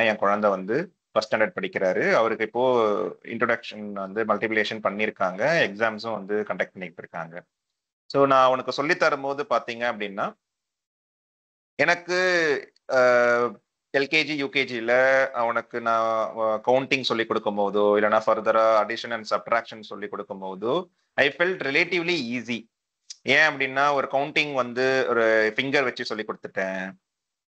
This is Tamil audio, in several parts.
என் குழந்தை வந்து ஃபர்ஸ்ட் ஸ்டாண்டர்ட் படிக்கிறாரு. அவருக்கு இப்போ இன்ட்ரோடக்ஷன் வந்து மல்டிப்ளிகேஷன் பண்ணியிருக்காங்க. எக்ஸாம்ஸும் வந்து கண்டக்ட் பண்ணிட்டு இருக்காங்க. ஸோ நான் அவனுக்கு சொல்லி தரும்போது பார்த்தீங்க அப்படின்னா, எனக்கு எல்கேஜி, யூகேஜில அவனுக்கு நான் கவுண்டிங் சொல்லிக் கொடுக்கும்போதோ, இல்லைன்னா ஃபர்தரா அடிஷன் அண்ட் சப்ட்ராக்ஷன் சொல்லிக் கொடுக்கும்போதோ, ஐ ஃபெல்ட் ரிலேட்டிவ்லி ஈஸி. ஏன் அப்படின்னா, ஒரு கவுண்டிங் வந்து ஒரு ஃபிங்கர் வச்சு சொல்லிக் கொடுத்துட்டேன்.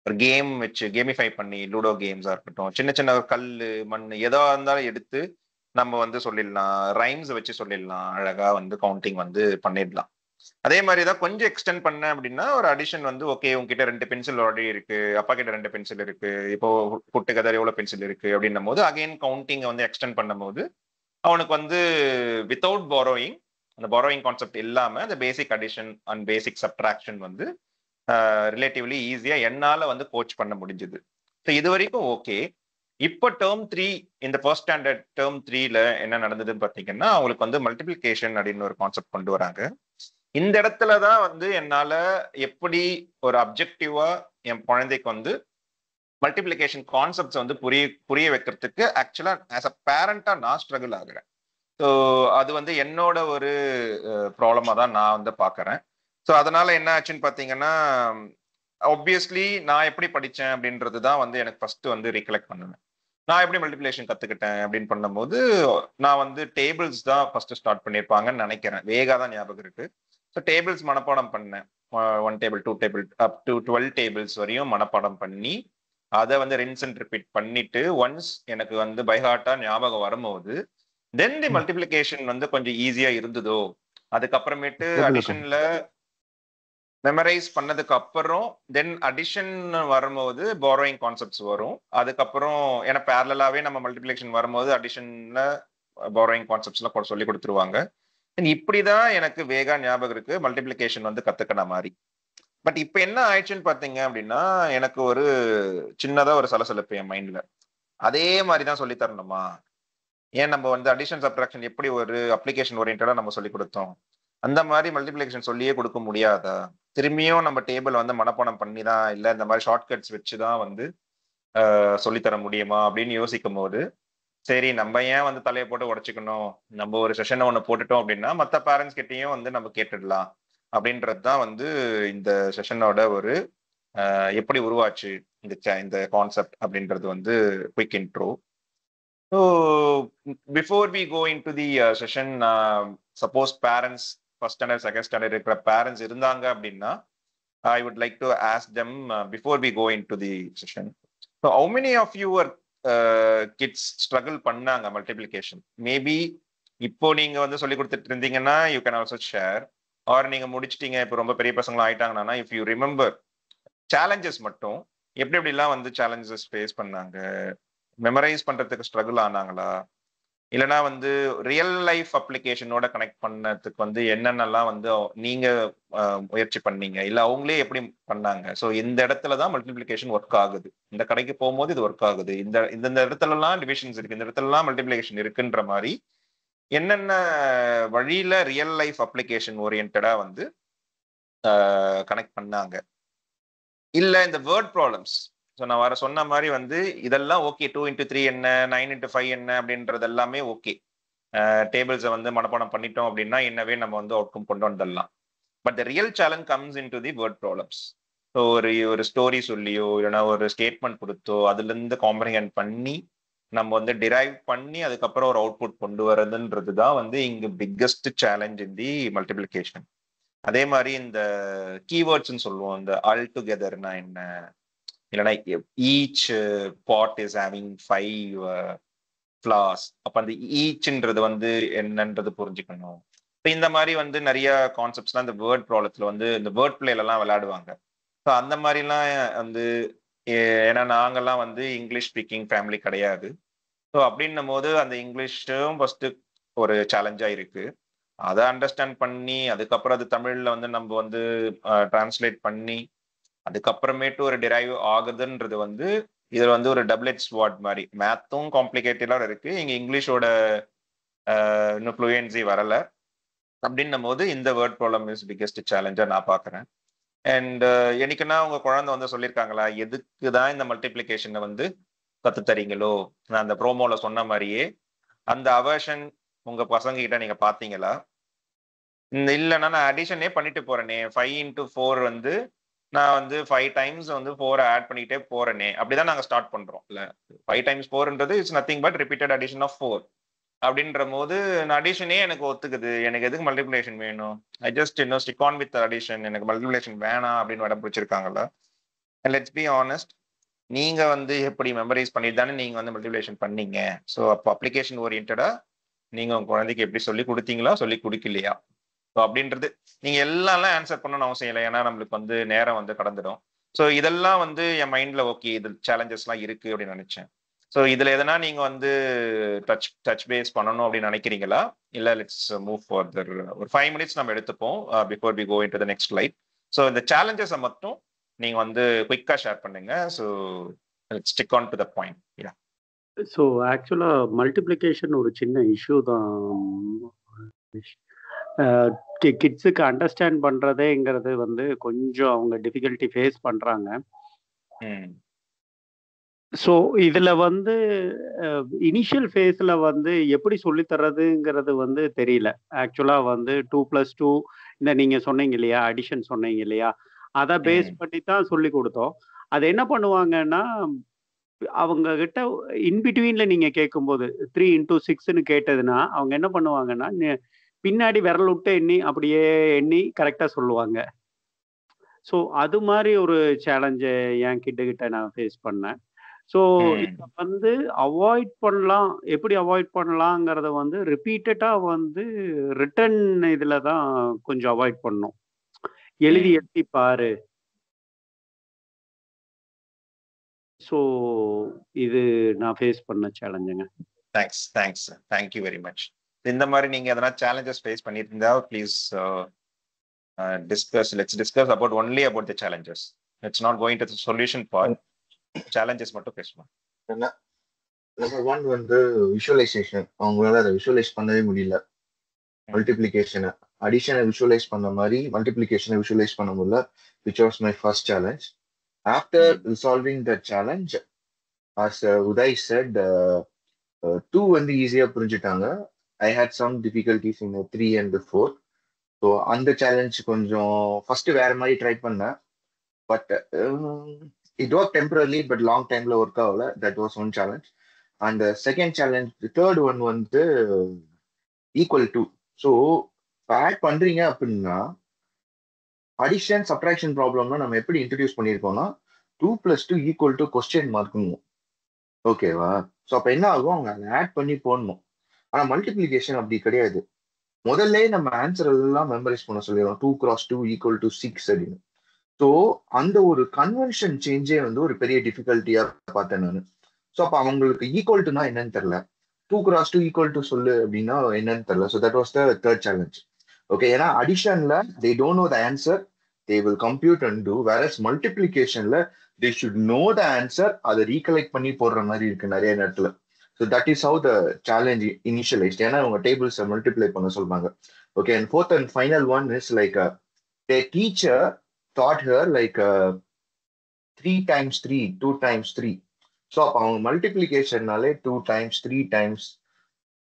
ஒரு கேம் வச்சு கேமிஃபை பண்ணி லூடோ கேம்ஸா இருக்கட்டும், சின்ன சின்ன கல்லு, மண்ணு எதா இருந்தாலும் எடுத்து நம்ம வந்து சொல்லிடலாம். ரைம்ஸ் வச்சு சொல்லிடலாம். அழகா வந்து கவுண்டிங் வந்து பண்ணிடலாம். அதே மாதிரி தான் கொஞ்சம் எக்ஸ்டெண்ட் பண்ணேன் அப்படின்னா, ஒரு அடிஷன் வந்து ஓகே உங்ககிட்ட 2 பென்சில் ஆல்ரெடி இருக்கு. அப்பா கிட்ட 2 பென்சில் இருக்கு. இப்போ புட்டுகதர் எவ்வளவு பென்சில் இருக்கு அப்படின்னும் போது அகைன் கவுண்டிங் வந்து எக்ஸ்டெண்ட் பண்ணும்போது அவனுக்கு வந்து வித்தவுட் பாரோயிங், அந்த பாரோயிங் கான்செப்ட் இல்லாம அந்த பேசிக் அடிஷன் அண்ட் பேசிக் சப்ட்ராக்ஷன் வந்து ரிலேட்டிவ்லி ஈஸியா என்னால வந்து கோச் பண்ண முடிஞ்சது. ஸோ இது வரைக்கும் ஓகே. இப்போ டேர்ம் 3 இந்த ஃபர்ஸ்ட் ஸ்டாண்டர்ட் டேர்ம் 3ல என்ன நடந்ததுன்னு பார்த்தீங்கன்னா, அவங்களுக்கு வந்து மல்டிப்ளிகேஷன் அப்படின்னு ஒரு கான்செப்ட் கொண்டு வராங்க. இந்த இடத்துல தான் வந்து என்னால எப்படி ஒரு அப்ஜெக்டிவா என் குழந்தைக்கு வந்து மல்டிப்ளிகேஷன் கான்செப்ட்ஸ் வந்து புரிய புரிய வைக்கிறதுக்கு ஆக்சுவலா ஆஸ் அ பேரண்டா நான் ஸ்ட்ரகிள் ஆகுறேன். ஸோ அது வந்து என்னோட ஒரு ப்ராப்ளமா தான் நான் வந்து பாக்குறேன். ஸோ அதனால என்ன ஆச்சுன்னு பாத்தீங்கன்னா, ஆப்வியஸ்லி நான் எப்படி படிச்சேன் அப்படின்றது தான் வந்து எனக்கு ஃபர்ஸ்ட் வந்து ரீகலெக்ட் பண்ணுவேன். நான் எப்படி மல்டிப்ளிகேஷன் கத்துக்கிட்டேன் அப்படின்னு பண்ணும்போது, நான் வந்து டேபிள்ஸ் தான் ஃபர்ஸ்ட் ஸ்டார்ட் பண்ணியிருப்பாங்கன்னு நினைக்கிறேன். வேகா தான் ஞாபகம் இருக்கு. ஸோ டேபிள்ஸ் மனப்பாடம் பண்ணேன். 1 table, 2 table up to 12 tables வரையும் மனப்பாடம் பண்ணி, அதை வந்து ரின்ஸ் அண்ட் ரிப்பீட் பண்ணிட்டு, ஒன்ஸ் எனக்கு வந்து பைஹார்ட்டா ஞாபகம் வரும்போது, தென் தி மல்டிப்ளிகேஷன் வந்து கொஞ்சம் ஈஸியா இருந்ததோ, அதுக்கப்புறமேட்டு டேபிள் அடிஷன்ல மெமரைஸ் பண்ணதுக்கு அப்புறம் தென் அடிஷன் வரும்போது பாரோயிங் கான்செப்ட்ஸ் வரும். அதுக்கப்புறம் ஏன்னா பேரலாவே நம்ம மல்டிப்ளிகேஷன் வரும்போது அடிஷன்ல பாரோயிங் கான்செப்ட்ஸ்லாம் கூட சொல்லி கொடுத்துருவாங்க. இப்படிதான் எனக்கு வேகா ஞாபகம் இருக்கு மல்டிப்ளிகேஷன் வந்து கத்துக்கின மாதிரி. பட் இப்ப என்ன ஆயிடுச்சுன்னு பாத்தீங்க அப்படின்னா, எனக்கு ஒரு சின்னதா ஒரு சலசலப்பு என் மைண்ட்ல. அதே மாதிரி தான் சொல்லி தரணுமா? ஏன் நம்ம வந்து அடிஷன் சப்ட்ராக்ஷன் எப்படி ஒரு அப்ளிகேஷன் ஓரியன்டா நம்ம சொல்லி கொடுத்தோம், அந்த மாதிரி மல்டிப்ளிகேஷன் சொல்லியே கொடுக்க முடியாதா? திரும்பியும் நம்ம டேபிள் வந்து மனப்பாடம் பண்ணி தான், இல்ல இந்த மாதிரி ஷார்ட்கட்ஸ் வச்சு தான் வந்து சொல்லித்தர முடியுமா அப்படின்னு யோசிக்கும் போது, சரி நம்ம ஏன் வந்து தலையை போட்டு உடைச்சுக்கணும், நம்ம ஒரு செஷனை ஒன்று போட்டுட்டோம் அப்படின்னா மற்ற பேரண்ட்ஸ் கிட்டயும் வந்து நம்ம கேட்டுடலாம் அப்படின்றது தான் வந்து இந்த செஷனோட ஒரு எப்படி உருவாச்சு இந்த இந்த கான்செப்ட் அப்படின்றது வந்து quick intro. So before we go into the session, suppose parents first standard second standard இருக்கிற பேரண்ட்ஸ் இருந்தாங்க அப்படின்னா, I would like to ask them before we go into the session. So, how many of your kids struggle பண்ணாங்க multiplication? Maybe இப்போ நீங்க வந்து சொல்லி கொடுத்துட்டு இருந்தீங்கன்னா you can also share. Or நீங்க முடிச்சிட்டீங்க இப்போ ரொம்ப பெரிய பசங்களா ஆயிட்டாங்கன்னா if you remember challenges மட்டும் எப்படி எப்படிலாம் வந்து challenges ஃபேஸ் பண்ணாங்க, மெமரைஸ் பண்றதுக்கு ஸ்ட்ரகிள் ஆனாங்களா, இல்லைன்னா வந்து ரியல் லைஃப் அப்ளிகேஷனோட கனெக்ட் பண்ணதுக்கு வந்து என்னென்னலாம் வந்து நீங்க முயற்சி பண்ணீங்க, இல்ல அவங்களே எப்படி பண்ணாங்க? ஸோ இந்த இடத்துல தான் மல்டிப்ளிகேஷன் ஒர்க் ஆகுது. இந்த கடைக்கு போகும்போது இது ஒர்க் ஆகுது. இந்த இந்த இடத்துலலாம் டிவிஷன்ஸ் இருக்கு, இந்த இடத்துலலாம் மல்டிப்ளிகேஷன் இருக்குன்ற மாதிரி என்னென்ன வழியில ரியல் லைஃப் அப்ளிகேஷன் ஓரியன்டா வந்து கனெக்ட் பண்ணாங்க. இல்ல இந்த வேர்ட் ப்ராப்ளம்ஸ், ஸோ நான் வர சொன்ன மாதிரி வந்து இதெல்லாம் ஓகே, 2x3 என்ன, 9x5 என்ன அப்படின்றது எல்லாமே ஓகே. டேபிள்ஸை வந்து மனப்பாடம் பண்ணிட்டோம் அப்படின்னா என்னவே நம்ம வந்து அவுட்கம் கொண்டு வந்துடலாம். But the real challenge comes in to the word problems. So ஒரு ஒரு ஸ்டோரி சொல்லியோ இல்லைன்னா ஒரு ஸ்டேட்மெண்ட் கொடுத்தோ அதுல இருந்து காம்ப்ரிஹெண்ட் பண்ணி நம்ம வந்து டிரைவ் பண்ணி அதுக்கப்புறம் ஒரு அவுட்புட் கொண்டு வரதுன்றது தான் வந்து இங்க பிக்கஸ்ட் சேலஞ்ச் இன் தி மல்டிபிளிகேஷன். அதே மாதிரி இந்த கீவேர்ட்ஸ்ன்னு சொல்லுவோம், இந்த ஆல் டுகெதர்னா என்ன, இல்லைன்னா ஈச் பாட் இஸ் ஹேவிங் 5 ஃபிளாஸ், அப்ப அந்த ஈச்ன்றது வந்து என்னன்றது புரிஞ்சுக்கணும். இப்போ இந்த மாதிரி வந்து நிறைய கான்செப்ட்ஸ்லாம் இந்த வேர்ட் ப்ராப்ளத்துல வந்து இந்த வேர்ட் பிளேலாம் விளையாடுவாங்க. ஸோ அந்த மாதிரிலாம் வந்து ஏன்னா நாங்கெல்லாம் வந்து இங்கிலீஷ் ஸ்பீக்கிங் ஃபேமிலி கிடையாது. ஸோ அப்படின்னும் போது அந்த இங்கிலீஷும் ஃபர்ஸ்ட் ஒரு சேலஞ்சா இருக்கு. அதை அண்டர்ஸ்டாண்ட் பண்ணி அதுக்கப்புறம் அது தமிழ்ல வந்து நம்ம வந்து டிரான்ஸ்லேட் பண்ணி அதுக்கப்புறமேட்டு ஒரு டிரைவ் ஆகுதுன்றது வந்து இதுல வந்து ஒரு டபுள் எட்ஜ் ஸ்வார்ட் மாதிரி. மேத்தும் காம்ப்ளிகேட்டடா இருக்கு, இங்க இங்கிலீஷோட இன்னும் ஃப்ளூயன்சி வரல. அப்படின்னும் போது இந்த வேர்ட் ப்ராப்ளம் இஸ் பிக்கெஸ்ட் சேலஞ்சா நான் பாக்குறேன். அண்ட் என்னைக்குன்னா உங்க குழந்தை வந்து சொல்லியிருக்காங்களா எதுக்கு தான் இந்த மல்டிப்ளிகேஷனை வந்து கத்து தரீங்களோ? நான் அந்த ப்ரோமோல சொன்ன மாதிரியே அந்த அவர்ஷன் உங்க பசங்க கிட்ட நீங்க பாத்தீங்களா? இல்லைன்னா நான் அடிஷனே பண்ணிட்டு போறேனே 5x4 வந்து நான் வந்து 5 டைம்ஸ் வந்து 4 ஆட் பண்ணிட்டே போறேனே அப்படிதான் நாங்க ஸ்டார்ட் பண்றோம் இல்ல. 5x4ன்றது it's nothing but repeated addition of 4 அப்படின்ற போது அடிஷனே எனக்கு ஒத்துக்குது. எனக்கு எதுக்கு மல்டிப்ளிகேஷன் வேணும்? ஐ ஜஸ்ட் இன்னும் ஸ்டிக் ஆன் வித் அடிஷன். எனக்கு மல்டிப்ளிகேஷன் வேணாம் அப்படின்னு வடம் பிடிச்சிருக்காங்கல்ல. Let's be honest. நீங்க வந்து எப்படி மெமரைஸ் பண்ணிட்டு தானே நீங்க வந்து மல்டிப்ளிகேஷன் பண்ணீங்க. ஸோ அப்போ அப்ளிகேஷன் ஓரியன்டா நீங்க உங்க குழந்தைக்கு எப்படி சொல்லி கொடுத்தீங்களா, சொல்லி கொடுக்கலையா? ஸோ அப்படின்றது நீங்க எல்லாம் ஆன்சர் பண்ணணும்னு அவசியம் இல்லை. ஏன்னா நம்மளுக்கு வந்து நேரம் வந்து கடந்துடும். ஸோ இதெல்லாம் வந்து என் மைண்ட்ல ஓகே இது சேலஞ்சஸ்லாம் இருக்கு அப்படின்னு நினைச்சேன். ஸோ இதுல எதனா நீங்க வந்து டச் பேஸ் பண்ணணும் அப்படின்னு நினைக்கிறீங்களா? இல்ல லெட்ஸ் மூவ் ஃபர்தர். ஒரு 5 மினிட்ஸ் நம்ம எடுத்துப்போம் before we go into the next slide. So இந்த சேலஞ்சஸை மட்டும் நீங்க வந்து குயிக்கா ஷேர் பண்ணுங்க. So let's stick on to the point. Yeah. So ஆக்சுவலா மல்டிப்ளிகேஷன் ஒரு சின்ன இஷ்யூ தான். கிட்ஸுக்கு அண்டர்ஸ்டாண்ட் பண்றதேங்கிறது வந்து கொஞ்சம் அவங்க டிஃபிகல்ட்டி ஃபேஸ் பண்றாங்க. ஸோ இதுல வந்து இனிஷியல் ஃபேஸ்ல வந்து எப்படி சொல்லி தர்றதுங்கிறது வந்து தெரியல. ஆக்சுவலா வந்து 2+2 இந்த நீங்க சொன்னீங்க இல்லையா, அடிஷன் சொன்னீங்க இல்லையா, அதை பேஸ் பண்ணி தான் சொல்லி கொடுத்தோம். அது என்ன பண்ணுவாங்கன்னா, அவங்க கிட்ட இன்பிட்வீன்ல நீங்க கேட்கும்போது 3x6ன்னு கேட்டதுன்னா அவங்க என்ன பண்ணுவாங்கன்னா, பின்னாடி விரல் விட்டு எண்ணி அப்படியே எண்ணி கரெக்டா சொல்லுவாங்க. ஸோ அது மாதிரி ஒரு சேலஞ்சை என் கிட்ட நான் ஃபேஸ் பண்ணேன். ஸோ இதை வந்து அவாய்ட் பண்ணலாம். எப்படி அவாய்ட் பண்ணலாங்கிறத வந்து ரிப்பீட்டடா வந்து ரிட்டன் இதுல தான் கொஞ்சம் அவாய்ட் பண்ணணும். எழுதி எழுதி பாரு. ஸோ இது நான் ஃபேஸ் பண்ண சேலஞ்சுங்க. Thank you very much. இந்த மாதிரி நீங்க எதனா சேலஞ்சஸ் ஃபேஸ் பண்ணியிருந்தா please let's discuss about only about the challenges. Let's not go into the solution part. Challenges மட்டும் பேசுவோம். நம்பர் 1 வந்து விஷுவலைசேஷன். அவங்களால அதை விஷுவலைஸ் பண்ணவே முடியல. மல்டிப்ளிகேஷனை அடிஷனை விஷுவலைஸ் பண்ண மாதிரி மல்டிப்ளிகேஷனை விஷுவலைஸ் பண்ண முடியல, which was my first challenge. After resolving the challenge, as Uday said, 2 வந்து ஈஸியா புரிஞ்சுட்டாங்க. I had some difficulties in 3 and 4. So அந்த சேலஞ்ச் கொஞ்சம் ஃபர்ஸ்ட் வேற மாதிரி ட்ரை பண்ணேன். But it work temporary, but long டைம்ல ஒர்க் ஆகல. That was one challenge. And second challenge, third one வந்து ஈக்குவல் டு. ஸோ ஆட் பண்றீங்க அப்படின்னா அடிஷன் சப்ட்ராக்ஷன் ப்ராப்ளம்னா நம்ம எப்படி இன்ட்ரடியூஸ் பண்ணியிருக்கோம்னா 2+2 ஈக்குவல் டு கொஸ்டின் மார்க்குங்க. ஓகேவா? ஸோ அப்போ என்ன ஆகும், அவங்க அதை ஆட் பண்ணி போடணும். ஆனால் மல்டிப்ளிகேஷன் அப்படி கிடையாது. முதல்ல நம்ம ஆன்சர் எல்லாம் மெமரைஸ் பண்ண சொல்லிடுறோம். 2x2 ஈக்குவல் டு 6 அப்படின்னு. ஸோ அந்த ஒரு கன்வென்ஷன் சேஞ்சே வந்து ஒரு பெரிய டிஃபிகல்ட்டியா பார்த்தேன் நான். ஸோ அப்போ அவங்களுக்கு ஈக்குவல் டுனா என்னன்னு தெரியல, 2x2 ஈக்குவல் டு சொல்லு அப்படின்னா என்னன்னு தெரியல. So that was the third challenge. Okay, ஏன்னா அடிஷன்ல they don't know the answer, they will compute and do. Whereas மல்டிப்ளிகேஷன்ல they should know the answer, அதை ரீகலெக்ட் பண்ணி போடுற மாதிரி இருக்கு நிறைய நேரத்துல. So that is how the challenge initialized. ஏன்னா அவங்க டேபிள்ஸை மல்டிப்ளை பண்ண சொல்றாங்க. Okay, and fourth and final one is like their teacher taught her like 3x3, 2x3. So அப்போ அவங்க மல்டிப்ளிகேஷன்னாலே 2x3x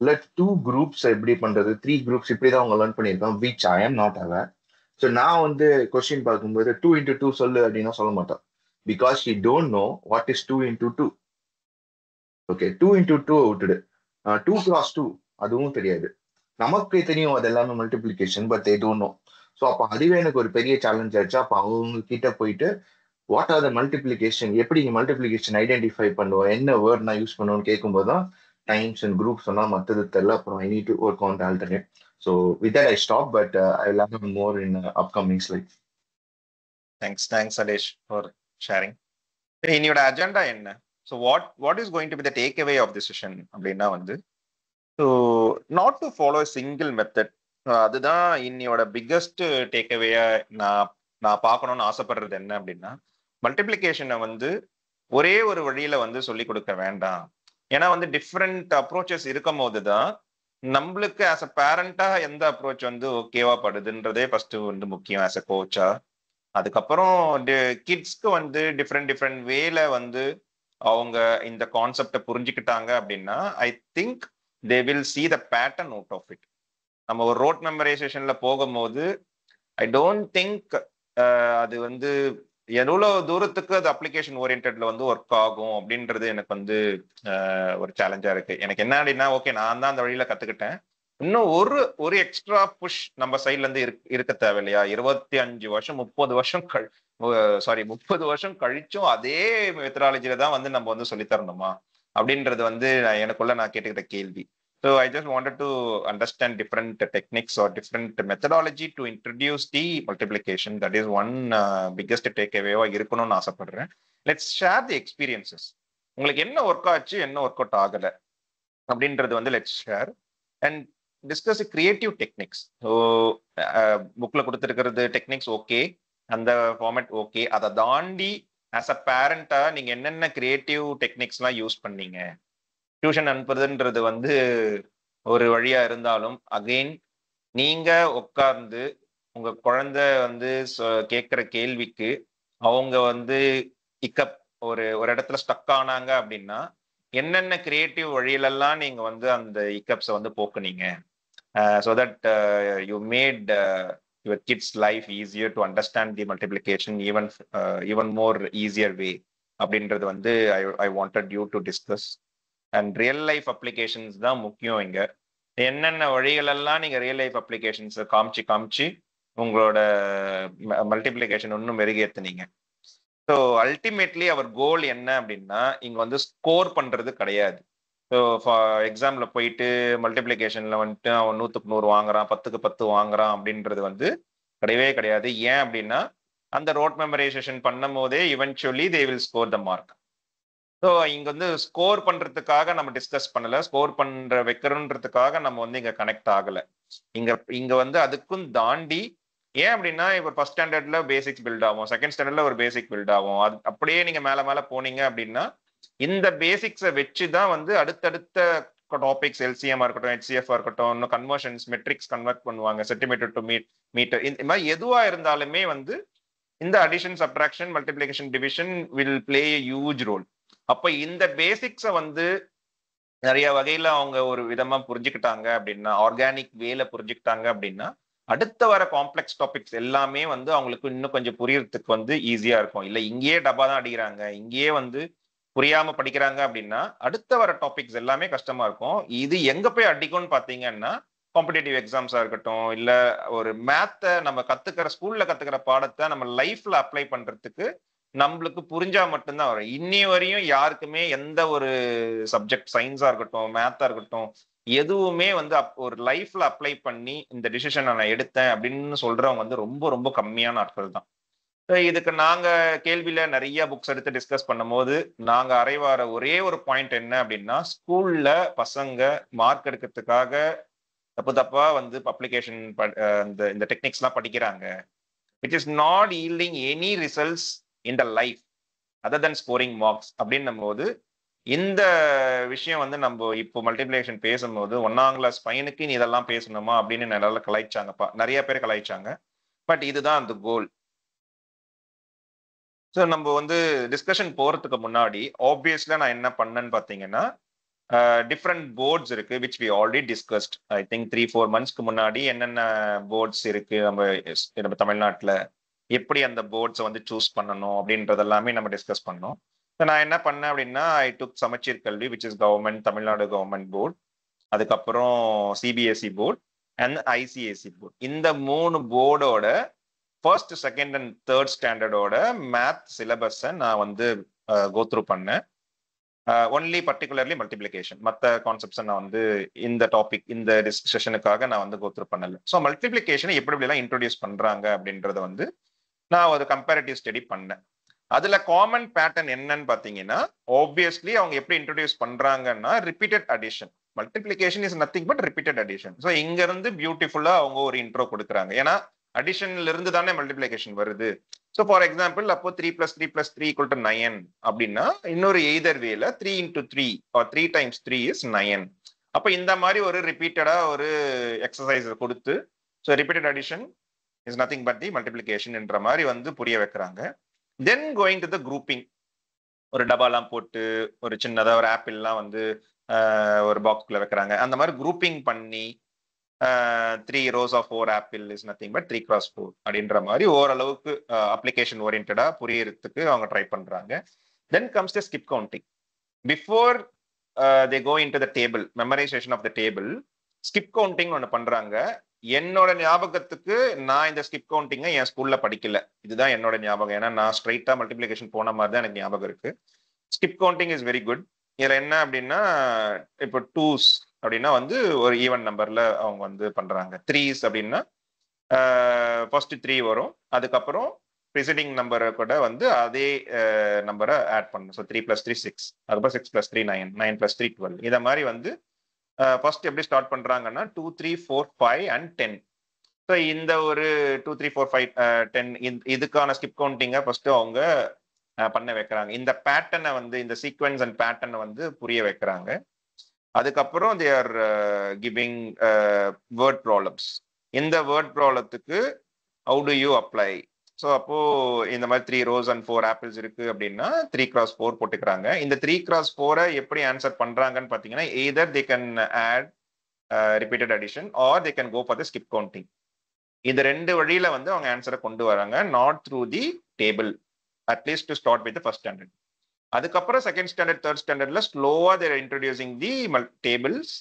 இல்லை 2 குரூப்ஸ் எப்படி பண்றது, 3 குரூப்ஸ் இப்படி தான் அவங்க லேர்ன் பண்ணியிருக்காங்க, which I am not aware. So நான் வந்து கொஸ்டின் பார்க்கும்போது 2x2 சொல்லு அப்படின்னா சொல்ல மாட்டேன். Because she don't know what is 2x2. Okay, 2x2 விட்டுடு, 2x2 அதுவும் தெரியாது. நமக்கு தெரியும் அது எல்லாமே multiplication, but they don't no. So அப்போ அதுவே எனக்கு ஒரு பெரிய சேலஞ்ச் ஆயிடுச்சு. அப்போ அவங்க கிட்ட போயிட்டு வாட் ஆர் த மல்டிப்ளிகேஷன், எப்படி மல்டிப்ளிகேஷன் ஐடென்டிஃபை பண்ணுவோம், என்ன வேர்ட் நான் யூஸ் பண்ணுவோன்னு கேட்கும்போது தான் டைம்ஸ் அண்ட் குரூப் சொன்னா மற்றது தெரியல. அப்புறம் I need to work on the alternate. So with that I stop, but I will have more in upcoming slides. Thanks Adesh for sharing. இன்னையோட அஜெண்டா என்ன? So what is going to be the takeaway of this session அப்படின்னா வந்து, so not to follow a single method. அதுதான் இன்னையோட பிக்கஸ்ட் டேக்அவேயா நான் பார்க்கணும்னு ஆசைப்படுறது என்ன அப்படின்னா, மல்டிப்ளிகேஷனை வந்து ஒரே ஒரு வழியில வந்து சொல்லி கொடுக்க வேண்டாம். ஏன்னா வந்து டிஃப்ரெண்ட் அப்ரோச்சஸ் இருக்கும் போது தான் நம்மளுக்கு ஆஸ் அ பேரண்டா எந்த அப்ரோச் வந்து ஓகேவா படுதுன்றதே ஃபர்ஸ்ட் வந்து முக்கியம் ஆஸ் அ கோச்சா. அதுக்கப்புறம் கிட்ஸ்க்கு வந்து டிஃப்ரெண்ட் வேல வந்து அவங்க இந்த கான்செப்டை புரிஞ்சுக்கிட்டாங்க அப்படின்னா I think they will see the pattern out of it. நம்ம ஒரு ரோட் மெமரைசேஷன்ல போகும்போது ஐ டோன்ட் திங்க் அது வந்து எவ்வளவு தூரத்துக்கு அது அப்ளிகேஷன் ஓரியன்ட்ல வந்து ஒர்க் ஆகும் அப்படின்றது எனக்கு வந்து ஒரு சேலஞ்சா இருக்கு. எனக்கு என்ன அப்படின்னா, ஓகே நான் தான் அந்த வழியில கத்துக்கிட்டேன், இன்னும் ஒரு எக்ஸ்ட்ரா புஷ் நம்ம சைட்ல இருந்து இருக்க தேவையில்லையா? 25 வருஷம் 30 வருஷம் 30 வருஷம் கழிச்சும் அதே மெத்தடாலஜில தான் வந்து நம்ம வந்து சொல்லி தரணுமா அப்படின்றது வந்து எனக்குள்ள நான் கேட்டுக்கிட்ட கேள்வி. So I just wanted to understand different techniques or different methodology to introduce the multiplication. That is one biggest takeaway இருக்கணும்னு ஆசைப்படுறேன். Let's share the experiences. உங்களுக்கு என்ன ஒர்க் ஆச்சு, என்ன ஒர்க் அவுட் ஆகல அப்படின்றது வந்து let's share and discuss creative techniques. So புக்ல கொடுத்துருக்கிறது டெக்னிக்ஸ் ஓகே, அந்த ஃபார்மேட் ஓகே. அதை தாண்டி ஆஸ் அ பேரண்டா நீங்க என்னென்ன கிரியேட்டிவ் டெக்னிக்ஸ்லாம் யூஸ் பண்ணீங்க? டியூஷன் அனுப்புறதுன்றது வந்து ஒரு வழியா இருந்தாலும் அகெயின் நீங்க உட்கார்ந்து உங்க குழந்தை வந்து கேட்கிற கேள்விக்கு அவங்க வந்து இக்கப் ஒரு இடத்துல ஸ்டக் ஆனாங்க அப்படின்னா என்னென்ன கிரியேட்டிவ் வழியிலெல்லாம் நீங்க வந்து அந்த இக்கப்ஸை வந்து போக்குனீங்க? So that you made your kids life easier to understand the multiplication even more easier way அப்படின்றது வந்து I wanted you to discuss. And real life applications தான் முக்கியம். இங்க என்னென்ன வழிகளெல்லாம் நீங்க ரியல் லைஃப் அப்ளிகேஷன்ஸ் காமிச்சு உங்களோட மல்டிப்ளிகேஷன் இன்னும் மெருகேத்துனீங்க. ஸோ அல்டிமேட்லி அவர் கோல் என்ன அப்படின்னா இங்க வந்து ஸ்கோர் பண்றது கிடையாது. ஸோ எக்ஸாம்ல போயிட்டு மல்டிப்ளிகேஷன்ல வந்துட்டு அவன் 100க்கு 100 வாங்குறான், 10க்கு 10 வாங்குறான் அப்படின்றது வந்து கிடையவே கிடையாது. ஏன் அப்படின்னா அந்த ரோட் மெமரைசேஷன் பண்ணும் போதே eventually they will score the mark. So இங்க வந்து ஸ்கோர் பண்றதுக்காக நம்ம டிஸ்கஸ் பண்ணல, ஸ்கோர் பண்ற வைக்கிறோன்றதுக்காக நம்ம வந்து இங்க கனெக்ட் ஆகல. இங்க வந்து அதுக்கும் தாண்டி ஏன் அப்படின்னா இப்போ ஃபர்ஸ்ட் ஸ்டாண்டர்ட்ல பேசிக்ஸ் பில்ட் ஆகும், செகண்ட் ஸ்டாண்டர்ட்ல ஒரு பேசிக் பில்ட் ஆகும். அது அப்படியே நீங்க மேல போனீங்க அப்படின்னா இந்த பேசிக்ஸை வச்சுதான் வந்து அடுத்தடுத்த டாபிக்ஸ் எல்சிஎம் இருக்கட்டும், ஹெச்சிஎஃப் இருக்கட்டும், இன்னும் கன்வர்ஷன்ஸ் மெட்ரிக்ஸ் கன்வெர்ட் பண்ணுவாங்க, சென்டிமீட்டர் டு மீட்டர். இந்த மாதிரி எதுவா இருந்தாலுமே வந்து இந்த addition, subtraction, multiplication, division will play a huge role. அப்ப இந்த பேசிக்ஸை வந்து நிறைய வகையில அவங்க ஒரு விதமா புரிஞ்சுக்கிட்டாங்க அப்படின்னா, ஆர்கானிக் வேல புரிஞ்சுக்கிட்டாங்க அப்படின்னா அடுத்த வர காம்ப்ளெக்ஸ் டாபிக்ஸ் எல்லாமே வந்து அவங்களுக்கு இன்னும் கொஞ்சம் புரியறதுக்கு வந்து ஈஸியா இருக்கும். இல்ல இங்கேயே டப்பா தான் அடிக்கிறாங்க, இங்கேயே வந்து புரியாம படிக்கிறாங்க அப்படின்னா அடுத்த வர டாபிக்ஸ் எல்லாமே கஷ்டமா இருக்கும். இது எங்க போய் அடிக்கும்னு பாத்தீங்கன்னா காம்படிட்டிவ் எக்ஸாம்ஸா இருக்கட்டும், இல்ல ஒரு மேத்தை நம்ம கத்துக்கிற ஸ்கூல்ல கத்துக்கிற பாடத்தை நம்ம லைஃப்ல அப்ளை பண்றதுக்கு நம்மளுக்கு புரிஞ்சா மட்டும்தான் வரும். இன்னி வரையும் யாருக்குமே எந்த ஒரு சப்ஜெக்ட், சயின்ஸா இருக்கட்டும், மேத்தா இருக்கட்டும், எதுவுமே வந்து ஒரு லைஃப்ல அப்ளை பண்ணி இந்த டிசிஷன் நான் எடுத்தேன் அப்படின்னு சொல்றவங்க வந்து ரொம்ப ரொம்ப கம்மியான ஆட்கள் தான். இதுக்கு நாங்க கேள்வியில நிறைய புக்ஸ் எடுத்து டிஸ்கஸ் பண்ணும்போது நாங்க அறைவார ஒரே ஒரு பாயிண்ட் என்ன அப்படின்னா, ஸ்கூல்ல பசங்க மார்க் எடுக்கிறதுக்காக தப்பா வந்து அப்ளிகேஷன் இந்த டெக்னிக்ஸ் எல்லாம் படிக்கிறாங்க, which is not yielding any results in the life other than scoring marks அப்படின்னும் போது இந்த விஷயம் வந்து நம்ம இப்போ மல்டிப்ளிகேஷன் பேசும்போது 1ஆம் கிளாஸ் பையனுக்கு நீ இதெல்லாம் பேசணுமா அப்படின்னு நல்லா கலாய்ச்சாங்கப்பா, நிறைய பேர் கலாய்ச்சாங்க. பட் இதுதான் அந்த கோல். ஸோ நம்ம வந்து டிஸ்கஷன் போறதுக்கு முன்னாடி ஆப்வியஸ்ல நான் என்ன பண்ணேன்னு பார்த்தீங்கன்னா, டிஃப்ரெண்ட் போர்ட்ஸ் இருக்கு which we already discussed. I think 3-4 மந்த்ஸ்க்கு முன்னாடி என்னென்ன போர்ட்ஸ் இருக்கு நம்ம தமிழ்நாட்டில், எப்படி அந்த போர்ட்ஸை வந்து சூஸ் பண்ணணும் அப்படின்றது எல்லாமே நம்ம டிஸ்கஸ் பண்ணோம். ஸோ நான் என்ன பண்ணேன் அப்படின்னா, I took Samacheer Kalvi which is government, Tamil Nadu government board, அதுக்கப்புறம் CBSE board and ICSE board. இந்த 3 போர்டோட ஃபர்ஸ்ட், செகண்ட் அண்ட் தேர்ட் ஸ்டாண்டர்டோட மேத் சிலபஸை நான் வந்து கோத்ரூ பண்ணேன். ஒன்லி பர்டிகுலர்லி மல்டிப்ளிகேஷன், மற்ற கான்செப்ட்ஸை நான் வந்து இந்த டாபிக் இந்த டிஸ்கஷனுக்காக நான் வந்து கோத்ரூ பண்ணல. ஸோ மல்டிப்ளிகேஷனை எப்படி எல்லாம் இன்ட்ரோடியூஸ் பண்றாங்க அப்படின்றத வந்து நான் ஒரு கம்பேரிட்டிவ் ஸ்டடி பண்ணேன். அதுல காமன் பேட்டர்ன் என்னன்னு பாத்தீங்கன்னா, ஆப்வியஸ்லி அவங்க எப்படி இன்ட்ரோடியூஸ் பண்றாங்கன்னா repeated addition. Multiplication is nothing but repeated addition. So இங்க இருந்து பியூட்டிஃபுல்லா அவங்க ஒரு இன்ட்ரோ கொடுக்குறாங்க. ஏன்னா அடிஷன்ல இருந்து தானே மல்டிப்ளிகேஷன் வருது. ஸோ ஃபார் எக்ஸாம்பிள் அப்போ 3 + 3 + 3 = 9 அப்படின்னா இன்னொரு எய்தர் வேல 3 × 3 or 3 × 3 is 9. அப்போ இந்த மாதிரி ஒரு ரிப்பீட்டடா ஒரு எக்ஸசைஸ் கொடுத்து so repeated addition is nothing but the multiplication என்ற மாதிரி வந்து புரிய வைக்கிறாங்க. தென் கோயிங் டு த குரூப்பிங். ஒரு டப்பாலாம் போட்டு ஒரு சின்னதா ஒரு ஆப்பிள்லாம் வந்து ஒரு பாக்ஸ்குள்ள வைக்கிறாங்க. அந்த மாதிரி குரூப்பிங் பண்ணி 3 rows of 4 apple is nothing but 3x4 அப்படின்ற மாதிரி ஓரளவுக்கு அப்ளிகேஷன் ஓரியன்டா புரியறதுக்கு அவங்க ட்ரை பண்றாங்க. Then comes the skip counting. Before they go into the table, memorization of the table, skip counting ஒன்று பண்றாங்க. என்னோட ஞாபகத்துக்கு நான் இந்த ஸ்கிப் கவுண்டிங்கை என் ஸ்கூல்ல படிக்கல. இதுதான் என்னோட ஞாபகம். ஏன்னா நான் ஸ்ட்ரைட்டா மல்டிபிளிகேஷன் போன மாதிரி தான் எனக்கு ஞாபகம் இருக்கு. Skip counting is very good. இதுல என்ன அப்படின்னா, இப்போ 2s அப்படின்னா வந்து ஒரு ஈவன் நம்பர்ல அவங்க வந்து பண்றாங்க. 3s அப்படின்னா ஃபர்ஸ்ட் 3 வரும், அதுக்கப்புறம் ப்ரிசைடிங் நம்பரை கூட வந்து அதே நம்பரை ஆட் பண்ணணும். ஸோ 3 + 3 6, அதுக்கப்புறம் 6 + 3 9, 9 + 3 12. இதை மாதிரி வந்து ஃபர்ஸ்ட் எப்படி ஸ்டார்ட் பண்றாங்கன்னா 2 3 4 5 and 10. ஸோ இந்த ஒரு 2 3 4 5 10 இதுக்கான ஸ்கிப் கவுண்டிங்கை ஃபர்ஸ்ட் அவங்க பண்ண வைக்கிறாங்க. இந்த பேட்டர்னை வந்து, இந்த சீக்வன்ஸ் அண்ட் பேட்டர்னை வந்து புரிய வைக்கிறாங்க. அதுக்கப்புறம் they are giving word problems. இந்த வேர்ட் ப்ராப்ளத்துக்கு how do you apply? So அப்போ இந்த மாதிரி 3 rows and 4 apples இருக்கு அப்படின்னா 3x4 போட்டுக்கிறாங்க. இந்த 3x4 எப்படி ஆன்சர் பண்றாங்கன்னு பார்த்தீங்கன்னா, either they can add repeated addition or they can go for the skip counting. இந்த ரெண்டு வழியில வந்து அவங்க ஆன்சரை கொண்டு வராங்க, not through the table, at least to start with first standard. அதுக்கப்புறம் செகண்ட் ஸ்டாண்டர்ட் தேர்ட் ஸ்டாண்டர்ட்ல ஸ்லோவா தேர் இன்ட்ரோடியூசிங் தி டேபிள்ஸ்.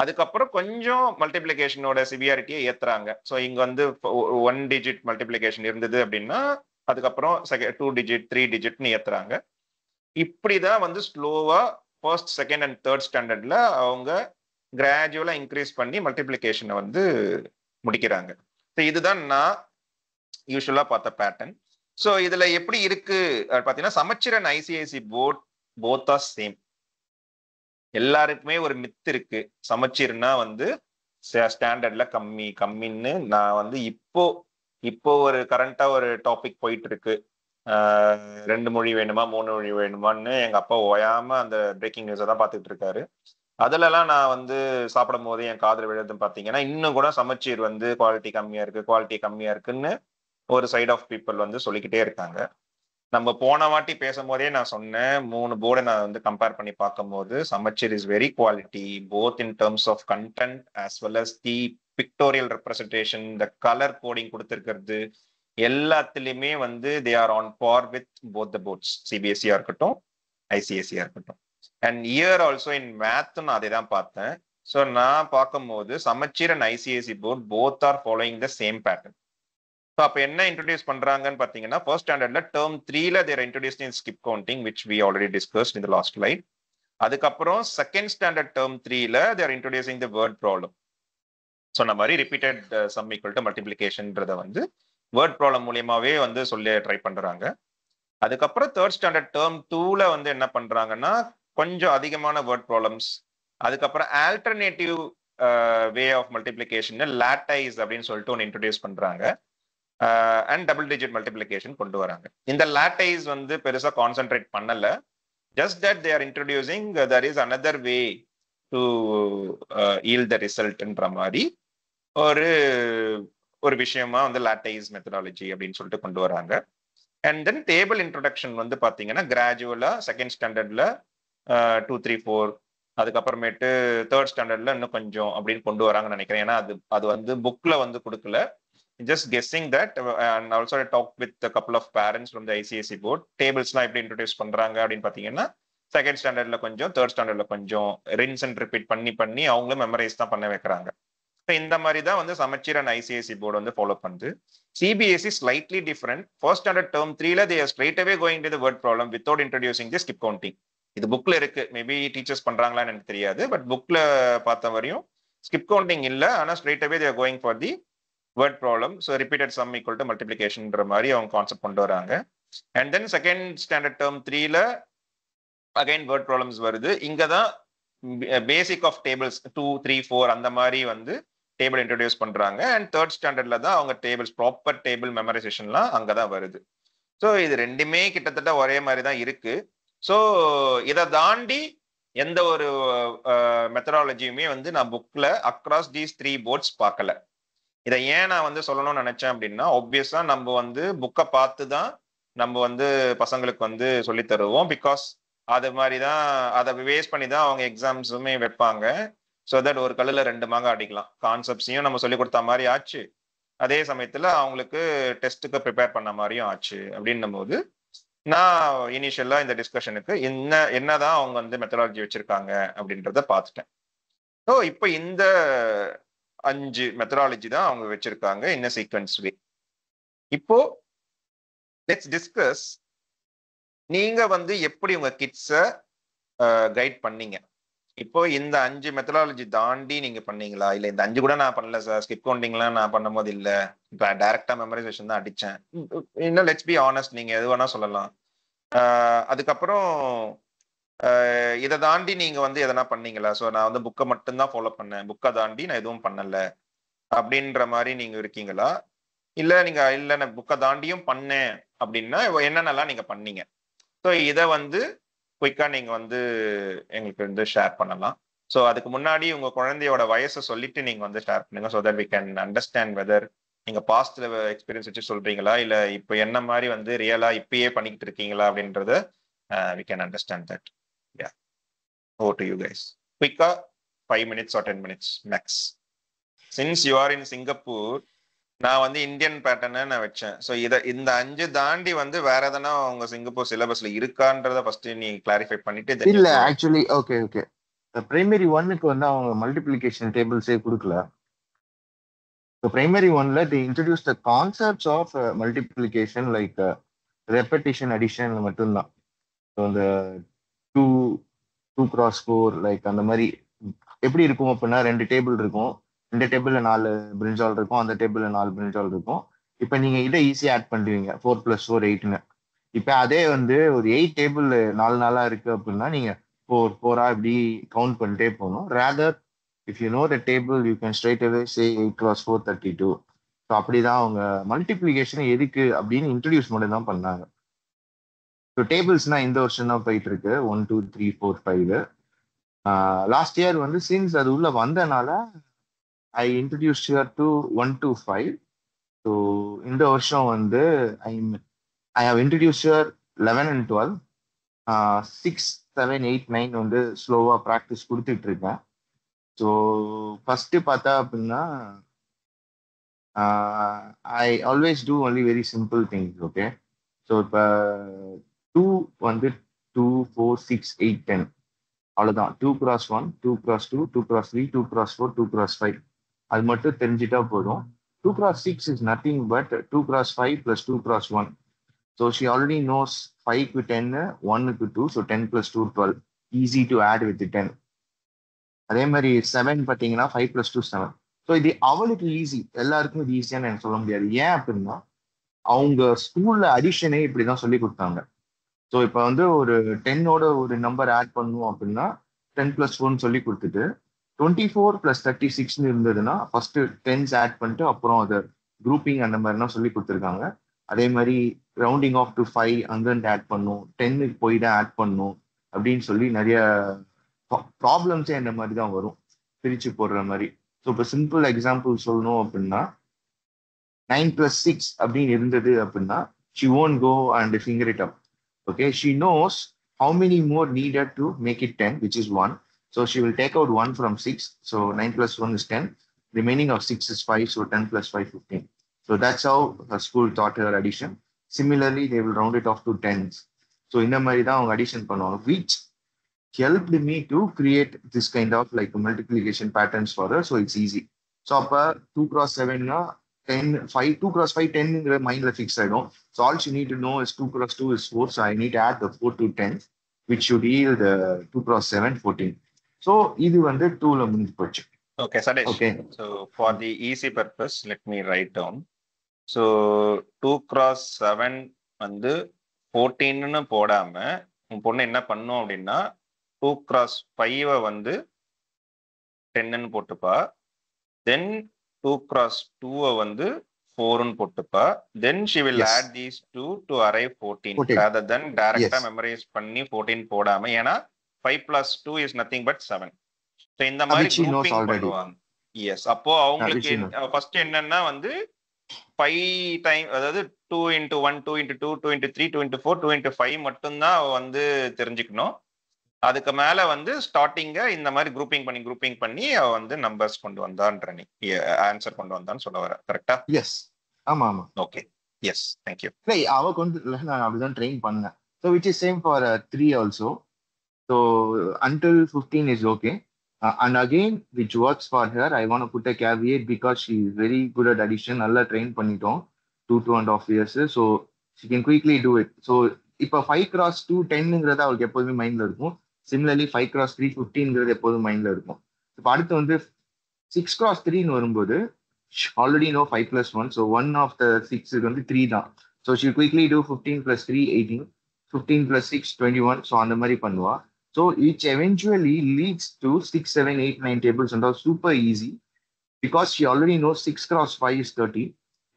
அதுக்கப்புறம் கொஞ்சம் மல்டிப்ளிகேஷனோட சிவியாரிட்டியை ஏத்துறாங்க. ஸோ இங்க வந்து 1 digit மல்டிப்ளிகேஷன் இருந்தது அப்படின்னா அதுக்கப்புறம் 2 digit 3 digitனு ஏத்துறாங்க. இப்படிதான் வந்து ஸ்லோவா ஃபர்ஸ்ட் செகண்ட் அண்ட் தேர்ட் ஸ்டாண்டர்ட்ல அவங்க கிராஜுவலா இன்க்ரீஸ் பண்ணி மல்டிப்ளிகேஷனை வந்து முடிக்கிறாங்க. ஸோ இதுதான் நான் யூஸ்வலா பார்த்த பேட்டர்ன். ஸோ இதுல எப்படி இருக்கு பார்த்தீங்கன்னா, சமச்சீரன் ICSE board both are same. எல்லாருக்குமே ஒரு மித்து இருக்கு, சமச்சீர்னா வந்து ஸ்டாண்டர்ட்ல கம்மின்னு. நான் வந்து இப்போ ஒரு கரண்டா ஒரு டாபிக் போயிட்டு இருக்கு, 2 மொழி வேணுமா 3 மொழி வேணுமான்னு எங்க அப்பா ஓயாம அந்த பிரேக்கிங் நியூஸை தான் பார்த்துட்டு இருக்காரு. அதுலலாம் நான் வந்து சாப்பிடும் போது என் காதல் விழுதுன்னு பார்த்தீங்கன்னா, இன்னும் கூட சமச்சீர் வந்து குவாலிட்டி கம்மியா இருக்குன்னு ஒரு சைட் ஆஃப் பீப்புள் வந்து சொல்லிக்கிட்டே இருக்காங்க. நம்ம போன வாட்டி பேசும் போதே நான் சொன்னேன், 3 போர்டை நான் வந்து கம்பேர் பண்ணி பார்க்கும்போது Samacheer is very quality, both in terms of content as well as the pictorial representation, இந்த கலர் கோடிங் கொடுத்துருக்கிறது எல்லாத்துலயுமே வந்து they are on par with both the boards, சிபிஎஸ்சியா இருக்கட்டும் ஐசிஎஸ்சியா இருக்கட்டும். And here also in math நான் அதை தான் பார்த்தேன். ஸோ நான் பார்க்கும்போது Samacheer and ICSE board both are following the same pattern. So அப்போ என்ன இன்ட்ரடியூஸ் பண்றாங்கன்னு பார்த்தீங்கன்னா, ஃபர்ஸ்ட் ஸ்டாண்டர்ட்ல டேர்ம் 3ல they're introduced in skip counting which we already discussed in the last slide. அதுக்கப்புறம் செகண்ட் ஸ்டாண்டர்ட் டேர்ம் 3ல they're introducing the word problem. சொன்ன மாதிரி ரிப்பீட்டட் சம் ஈக்குவல் டு மல்டிப்ளிகேஷன்றதை வந்து வேர்ட் ப்ராப்ளம் மூலியமாவே வந்து சொல்ல ட்ரை பண்றாங்க. அதுக்கப்புறம் தேர்ட் ஸ்டாண்டர்ட் டேர்ம் 2ல வந்து என்ன பண்றாங்கன்னா, கொஞ்சம் அதிகமான வேர்ட் ப்ராப்ளம்ஸ், அதுக்கப்புறம் alternative way of multiplication lattice அப்படின்னு சொல்லிட்டு ஒன்று இன்ட்ரடியூஸ் பண்றாங்க. அண்ட் டபுள் டிஜிட் மல்டிப்ளிகேஷன் கொண்டு வராங்க. இந்த லாட்டைஸ் வந்து பெருசா கான்சென்ட்ரேட் பண்ணல, just that they are introducing there is another way to yield the ரிசல்ட்ன்ற மாதிரி ஒரு விஷயமா வந்து லாட்டைஸ் மெத்தடாலஜி அப்படின்னு சொல்லிட்டு கொண்டு வராங்க. அண்ட் தென் டேபிள் இன்ட்ரோடக்ஷன் வந்து பாத்தீங்கன்னா கிராஜுவலா செகண்ட் ஸ்டாண்டர்ட்ல 2 3 4, அதுக்கப்புறமேட்டு தேர்ட் ஸ்டாண்டர்ட்ல இன்னும் கொஞ்சம் அப்படின்னு கொண்டு வராங்கன்னு நினைக்கிறேன். ஏன்னா அது வந்து புக்ல வந்து கொடுக்கல. Just guessing that, and also I talked with a couple of parents from the ICSE board. Tablesலாம் எப்படி இன்ட்ரோடியூஸ் பண்றாங்க அப்படின்னு பார்த்தீங்கன்னா, செகண்ட் ஸ்டாண்டர்ட்ல கொஞ்சம் தேர்ட் ஸ்டாண்டர்ட்ல கொஞ்சம் ரின்ஸ் அண்ட் ரிப்பீட் பண்ணி அவங்களும் மெமரைஸ் தான் பண்ண வைக்கிறாங்க. இந்த மாதிரி தான் வந்து சமச்சீர் அண்ட் ஐசிஐசி போர்டு வந்து ஃபாலோ பண்ணுது. CBSE slightly different. First standard term 3ல they are straight away going to the word problem without introducing the skip counting. இது புக்ல இருக்கு, மேபி டீச்சர்ஸ் பண்றாங்களான்னு எனக்கு தெரியாது, பட் புக்ல பார்த்த வரையும் ஸ்கிப் கவுண்டிங் இல்லை, ஆனால் straight away they are going for the word problem. So repeated sum equal to multiplication மாதிரி அவங்க கான்செப்ட் கொண்டு வராங்க. And then second standard term 3ல அகைன் வேர்ட் ப்ராப்ளம்ஸ் வருது. இங்க தான் பேசிக் ஆஃப் டேபிள்ஸ் 2 3 4 அந்த மாதிரி வந்து டேபிள் இன்ட்ரோடியூஸ் பண்றாங்க. அண்ட் தேர்ட் ஸ்டாண்டர்ட்ல தான் அவங்க டேபிள்ஸ் ப்ராப்பர் டேபிள் மெமரைசேஷன்லாம் அங்கதான் வருது. ஸோ இது ரெண்டுமே கிட்டத்தட்ட ஒரே மாதிரி தான் இருக்கு. ஸோ இதை தாண்டி எந்த ஒரு மெத்தடாலஜியுமே வந்து நான் புக்ல அக்ராஸ் தீஸ் 3 போர்ட்ஸ் பார்க்கல. இதை ஏன் நான் வந்து சொல்லணும்னு நினைச்சேன் அப்படின்னா, ஆப்வியஸா நம்ம வந்து புக்கை பார்த்து தான் நம்ம வந்து பசங்களுக்கு வந்து சொல்லி தருவோம். பிகாஸ் அது மாதிரி தான், அதை வேஸ்ட் பண்ணி தான் அவங்க எக்ஸாம்ஸுமே வைப்பாங்க. ஸோ தட் ஒரு கல்லில் 2 மாங்க அடிக்கலாம். கான்செப்ட்ஸையும் நம்ம சொல்லி கொடுத்த மாதிரி ஆச்சு, அதே சமயத்தில் அவங்களுக்கு டெஸ்ட்டுக்கு ப்ரிப்பேர் பண்ண மாதிரியும் ஆச்சு. அப்படின்னும் போது நான் இனிஷியலாக இந்த டிஸ்கஷனுக்கு என்னதான் அவங்க வந்து மெத்தடாலஜி வச்சிருக்காங்க அப்படின்றத பார்த்துட்டேன். ஸோ இப்போ இந்த 5 மெத்தடாலஜி தான் அவங்க வச்சிருக்காங்க இன்ன சீக்வன்ஸ் வே. இப்போ லெட்ஸ் டிஸ்கஸ், நீங்க வந்து எப்படி உங்க கிட்ஸை கைட் பண்ணீங்க. இப்போ இந்த 5 மெத்தடாலஜி தாண்டி நீங்க பண்ணீங்களா? இல்ல இந்த 5 கூட நான் பண்ணல சார், ஸ்கிப் கவுண்டிங்லாம் நான் பண்ணும்போது இல்ல, இப்போ டைரக்டா மெமரைசேஷன் தான் அடிச்சேன், இன்னும் லெட்ஸ் பி ஆனஸ்ட், நீங்க எது வேணா சொல்லலாம். அதுக்கப்புறம் இதை தாண்டி நீங்க வந்து எதனா பண்ணீங்களா? ஸோ நான் வந்து புக்கை மட்டும்தான் ஃபாலோ பண்ணேன், புக்கை தாண்டி நான் எதுவும் பண்ணல அப்படின்ற மாதிரி நீங்க இருக்கீங்களா? இல்ல நீங்க இல்ல நான் புக்கை தாண்டியும் பண்ணேன் அப்படின்னா என்னென்னலாம் நீங்க பண்ணீங்க? ஸோ இதை வந்து குயிக்கா நீங்க வந்து எங்களுக்கு வந்து ஷேர் பண்ணலாம். ஸோ அதுக்கு முன்னாடி உங்க குழந்தையோட வயசை சொல்லிட்டு நீங்க வந்து ஷேர் பண்ணுங்க, so that we can understand whether நீங்க பாஸ்ட்ல எக்ஸ்பீரியன்ஸ் வச்சு சொல்றீங்களா, இல்ல இப்போ என்ன மாதிரி வந்து ரியலா இப்பயே பண்ணிக்கிட்டு இருக்கீங்களா அப்படின்றத we can understand that. Yeah, over to you guys. குயிக்கா 5 minutes or 10 minutes max. Since you are in Singapore, நான் வந்து இந்தியன் பேட்டர்னை நான் வச்சேன். ஸோ இந்த 5 தாண்டி வந்து வேற எதனா உங்க சிங்கப்பூர் சிலபஸ்ல இருக்கான்றத ஃபர்ஸ்ட் நீ கிளாரிஃபை பண்ணிட்டு இல்ல ஆக்சுவலி ஓகே பிரைமரி 1க்கு வந்து அவங்க மல்டிப்ளிகேஷன் டேபிள்ஸே கொடுக்கல. ஸோ பிரைமரி 1ல they introduced the concepts of multiplication like repetition addition மட்டும்தான். ஸோ இந்த 2 cross 4 லைக் அந்த மாதிரி எப்படி இருக்கும் அப்படின்னா 2 டேபிள் இருக்கும், இந்த டேபிள்ல 4 பிரிஞ்சால் இருக்கும், அந்த டேபிள்ல 4 பிரிஞ்சால் இருக்கும். இப்போ நீங்க இதை ஈஸியா ஆட் பண்ணுவீங்க 4 + 4 8ன்னு. இப்போ அதே வந்து ஒரு 8 டேபிள் 4 இருக்கு அப்படின்னா நீங்க 4 இப்படி கவுண்ட் பண்ணிட்டே போகணும். Rather if you know the table you can straight away say 8 × 4 32. So அப்படிதான் அவங்க மல்டிப்ளிகேஷன் எதுக்கு அப்படின்னு இன்ட்ரடியூஸ் மட்டும் தான் பண்ணாங்க. ஸோ டேபிள்ஸ்னா இந்த வருஷம் தான் போயிட்டு இருக்கு 1 2 3 4 5. லாஸ்ட் இயர் வந்து சின்ஸ் அது உள்ள வந்தனால I introduce your to 1 to 5. So இந்த வருஷம் வந்து I have introduce your 11 and 12. 6 7 8 9 வந்து ஸ்லோவா ப்ராக்டிஸ் கொடுத்துட்டு இருக்கேன். ஸோ ஃபர்ஸ்ட் பார்த்தா அப்படின்னா I always do only very simple things. Okay, so இப்போ 2 வந்து 2 4 6 8 10 அவ்வளோதான். 2 × 1 2 × 2 2 × 3 2 × 4 2 × 5 அது மட்டும் தெரிஞ்சிட்டா போதும். 2 × 6 is nothing but 2 × 5 + 2 × 1. So she already knows 5 க்கு 10, 1 க்கு 2, so 10 + 2 12. Easy to add with the 10. அதே மாதிரி 7 பார்த்தீங்கன்னா 5 + 2 7. ஸோ இது அவளுக்கு ஈஸி, எல்லாருக்கும் இது ஈஸியான்னு எனக்கு சொல்ல முடியாது. ஏன் அப்படின்னா அவங்க ஸ்கூல்ல அடிஷனே இப்படிதான் சொல்லி கொடுத்தாங்க. ஸோ இப்போ வந்து ஒரு 10ஓட ஒரு நம்பர் ஆட் பண்ணுவோம் அப்படின்னா 10 + 1 சொல்லி கொடுத்துட்டு 24 + 36 இருந்ததுன்னா ஃபர்ஸ்ட் 10s ஆட் பண்ணிட்டு அப்புறம் அதை குரூப்பிங் அந்த மாதிரிலாம் சொல்லி கொடுத்துருக்காங்க. அதே மாதிரி ரவுண்டிங் ஆஃப் டு 5 அங்கேருந்து ஆட் பண்ணும், 10க்கு போய் தான் ஆட் பண்ணும் அப்படின்னு சொல்லி நிறைய ப்ராப்ளம்ஸே இந்த மாதிரி தான் வரும் பிரிச்சு போடுற மாதிரி. ஸோ இப்போ சிம்பிள் எக்ஸாம்பிள் சொல்லணும் அப்படின்னா 9 + 6 அப்படின்னு இருந்தது அப்படின்னா she won't go and finger it up. Okay, she knows how many more needed to make it 10, which is 1. So she will take out 1 from 6. So 9 + 1 is 10. Remaining of 6 is 5. So 10 + 5 15. So that's how her school taught her addition. Similarly, they will round it off to 10s. So in the மாதிரி தான் அவங்க addition பண்ணுவாங்க, which helped me to create this kind of like multiplication patterns for her. So it's easy. So அப்போ 2 × 7 னா 10 5 2 × 5 10ங்கிற மைண்ட்ல ஃபிக்ஸ் ஆயிடும். So all you need to know is 2 × 2 is 4. So I need to add the 4 to 10, which should yield the 2 × 7 14. So இது வந்து 2ல முடிஞ்சு போச்சு. Okay, Sadesh. Okay. So for the easy purpose, let me write down. So 2 × 7 வந்து 14ன்னு போடாம உன் பொண்ணு என்ன பண்ணும் அப்படின்னா 2 × 5 வந்து 10ன்னு போட்டுப்பா. தென் 2 × 2 வந்து 4ன்னு போட்டுப்பா. தென் she will Yes. add these two to arrive 14 14. rather than டைரக்டா Yes. மெமரைஸ் பண்ணி 14 போடாம. ஏன்னா 5 + 2 is nothing but 7. ஸோ இந்த மாதிரி Which she knows grouping already. பண்ணுவாங்க. எஸ், அப்போ அவங்களுக்கு Which she knows. ஃபர்ஸ்ட் என்னன்னா வந்து 5 டைம், அதாவது 2x1, 2x2, 2x3, 2x4, 2x5 மட்டும்தான் அவ வந்து தெரிஞ்சுக்கணும். அதுக்கு மேல வந்து ஸ்டார்டிங்க இந்த மாதிரி குரூப்பிங் பண்ணி அவ வந்து நம்பர்ஸ் கொண்டு வந்தான்ற நீ ஆன்சர் கொண்டு வந்தான்னு சொல்ல வர, கரெக்டா? எஸ், ஆமா ஆமா. Okay, yes, thank you. இல்லை, அவ கொண்டு நான் அப்படிதான் ட்ரெயின் பண்ணேன். So which is same for 3 also. So until 15 is okay. And again, which works for her, I want to put a caveat because she is very good at addition. நல்லா ட்ரெயின் பண்ணிட்டோம் 2.5 years. So she can quickly do it. So இப்போ 5x2 10ங்கிறது அவளுக்கு எப்போதுமே மைண்ட்ல இருக்கும். சிமிலர்லி 5x3 15ங்கிறது எப்போதும் மைண்ட்ல இருக்கும். இப்போ அடுத்து வந்து 6x3ன்னு வரும்போது already know 5+1. So 1 of the 6 வந்து 3 தான். So she quickly do 15 + 3 18, 15 + 6 21. So அந்த மாதிரி பண்ணுவா. So which eventually leads to 6, 7, 8, 9 tables and all super easy because she already knows 6x5 is 30.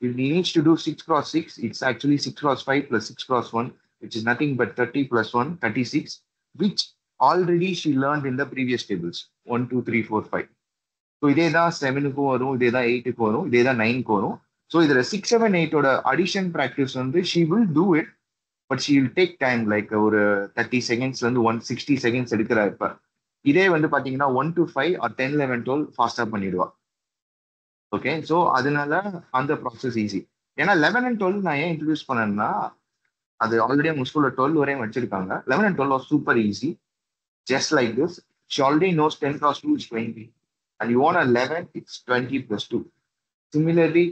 If he needs to do 6x6, it's actually 6x5 + 6x1, which is nothing but 30 + 1, 36, which already she learned in the previous tables 1, 2, 3, 4, 5. So இதே தான் 7க்கும் வரும், இதே தான் 8க்கும் வரும், இதே தான் 9க்கும் வரும். ஸோ இதுல 6, 7, 8ஓட அடிஷன் ப்ராக்டிஸ் வந்து she will do it. But she will take time, like ஒரு 30 செகண்ட்ஸ்ல இருந்து 160 செகண்ட்ஸ் எடுக்கிறா. இப்ப இதே வந்து பாத்தீங்கன்னா 1 to 5 or 10, 11, 12 ஃபாஸ்டா பண்ணிடுவா. ஓகே, ஸோ அதனால அந்த ப்ராசஸ் ஈஸி. ஏன்னா 11 and 12 நான் ஏன் இன்ட்ரடியூஸ் பண்ணேன்னா, அது ஆல்ரெடி அவங்க ஸ்கூல்ல 12 வரையும் வச்சிருக்காங்க. 11 and 12 was super easy, just like this. She already knows 10x2 is 20, and you want 11, it's 20 + 2. Similarly,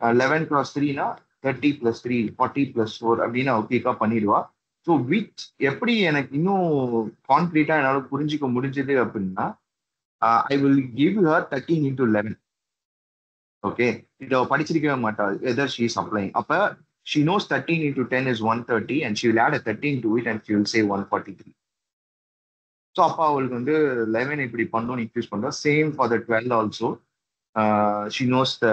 11x3னா 30 + 3, 40 + 4 அப்படின்னு அவ குயிக்கா பண்ணிடுவா. ஸோ விச் எப்படி எனக்கு இன்னும் கான்கிரீட்டா என்னால புரிஞ்சுக்க முடிஞ்சது அப்படின்னா, I will give her 13 × 11. Okay, இதை படிச்சிருக்கவே மாட்டாள் எதர் ஷீ இஸ் அப்ளைங். அப்ப she knows 13 × 10 is 130 and she will add a 13 to it and she will say 143. So அப்போ அவளுக்கு வந்து 11 இப்படி பண்ணணும்னு இன்க்ரீஸ் பண்றோம். Same for the 12 also. She knows த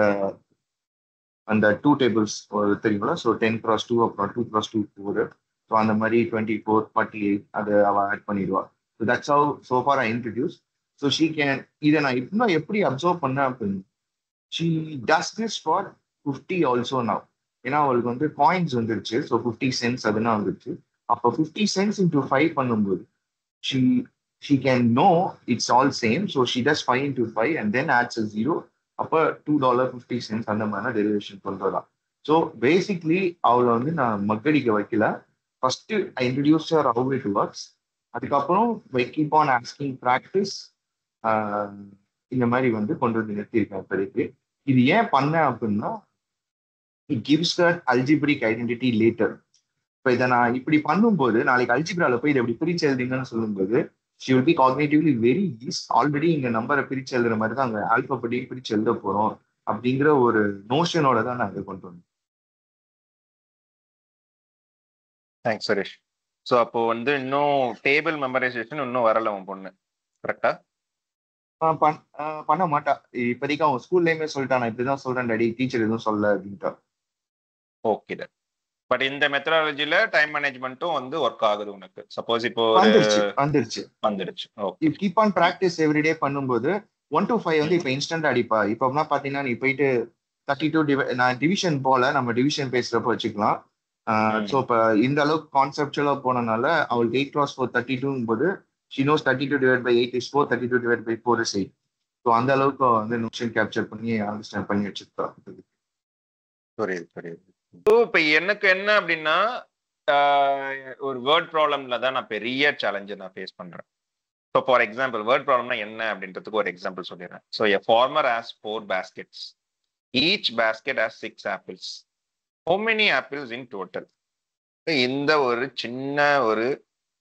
அந்த 2 டேபிள்ஸ் தெரியுங்களா? ஸோ 10x2 அப்புறம் 2x2 4. ஸோ அந்த மாதிரி 24, 48 அதை அவள் ஆட் பண்ணிடுவா. So that's how so far I introduce. So she can, இதை நான் இன்னும் எப்படி அப்சர்வ் பண்ணேன் அப்படின்னு, she does this for 50 also now. ஏன்னா அவளுக்கு வந்து காயின்ஸ் வந்துருச்சு. ஸோ 50 cents அதுனா வந்துருச்சு. அப்போ 50 cents × 5 பண்ணும்போது she can know it's all same. So she does 5 × 5 and then adds a 0. அப்போ $2.50 அந்த மாதிரி டெரிவேஷன் பண்றலாம். ஸோ பேசிக்லி அவளை வந்து நான் மக்கடிக்க வைக்கல. First I introduce her how it works. அதுக்கப்புறம் வை கீப் ஆன் ஆஸ்கிங் ப்ராக்டிஸ். இந்த மாதிரி வந்து கொண்டு வந்து நிறுத்தியிருக்கேன் இப்போதைக்கு. இது ஏன் பண்ணேன் அப்படின்னா, it gives her algebraic identity later. இப்போ இதை நான் இப்படி பண்ணும்போது நாளைக்கு அல்ஜிப்ரால போய் இதை எப்படி பிரிச்சு எழுதுங்கன்னு சொல்லும்போது she will be cognitively very easy. Already இங்க நம்பரை பிரிச்சு எழுதுற மாதிரி தான் அங்க ஆல்பபடியும் பிரிச்சு எழுத போறோம் அப்படிங்கிற ஒரு நோஷனோட தான் நான் இதை கொண்டு வந்தேன். தேங்க்ஸ் சுரேஷ். ஸோ அப்போ வந்து இன்னும் டேபிள் மெமரைசேஷன் இன்னும் வரல உன் பொண்ணு, கரெக்டா? பண்ண மாட்டா இப்போதைக்கு. அவன் ஸ்கூல்லையுமே சொல்லிட்டான், நான் இப்படிதான் சொல்றேன் டாடி, டீச்சர் எதுவும் சொல்ல அப்படின்ட்டா. ஓகே, பட் இந்த மெத்தடாலஜில டைம் மேனேஜ்மெண்ட்டும் வந்து ஒர்க் ஆகுது உனக்கு. சப்போஸ் இப்போ வந்துருச்சு. Okay, keep on practice everyday பண்ணும்போது 1 to 5 வந்து இப்போ இன்ஸ்டன்ட் அடிப்பா. இப்போ பாத்தீங்கன்னா நீ போயிட்டு 32 நான் டிவிஷன் போல, நம்ம டிவிஷன் பேசுறப்ப வச்சுக்கலாம். ஸோ இப்போ இந்த அளவுக்கு கான்செப்டுவலா போனனால அவளுக்கு 8x4 32 போது she knows 32/8 is 4, 32/4 is 8. So அந்த அளவுக்கு வந்து நோஷன் கேப்சர் பண்ணி அண்டர்ஸ்டாண்ட் பண்ணி வச்சிருக்கா. புரியுது. இப்ப எனக்கு என்ன அப்படின்னா, ஒரு வேர்ட் ப்ராப்ளம்ல தான் நான் பெரிய சேலஞ்சை நான் ஃபேஸ் பண்றேன். ஸோ ஃபார் எக்ஸாம்பிள், வேர்ட் ப்ராப்ளம்னா என்ன அப்படின்றதுக்கு ஒரு எக்ஸாம்பிள் சொல்லிடுறேன். So a farmer has 4 baskets. Each basket has 6 apples. How many apples in total? இந்த ஒரு சின்ன ஒரு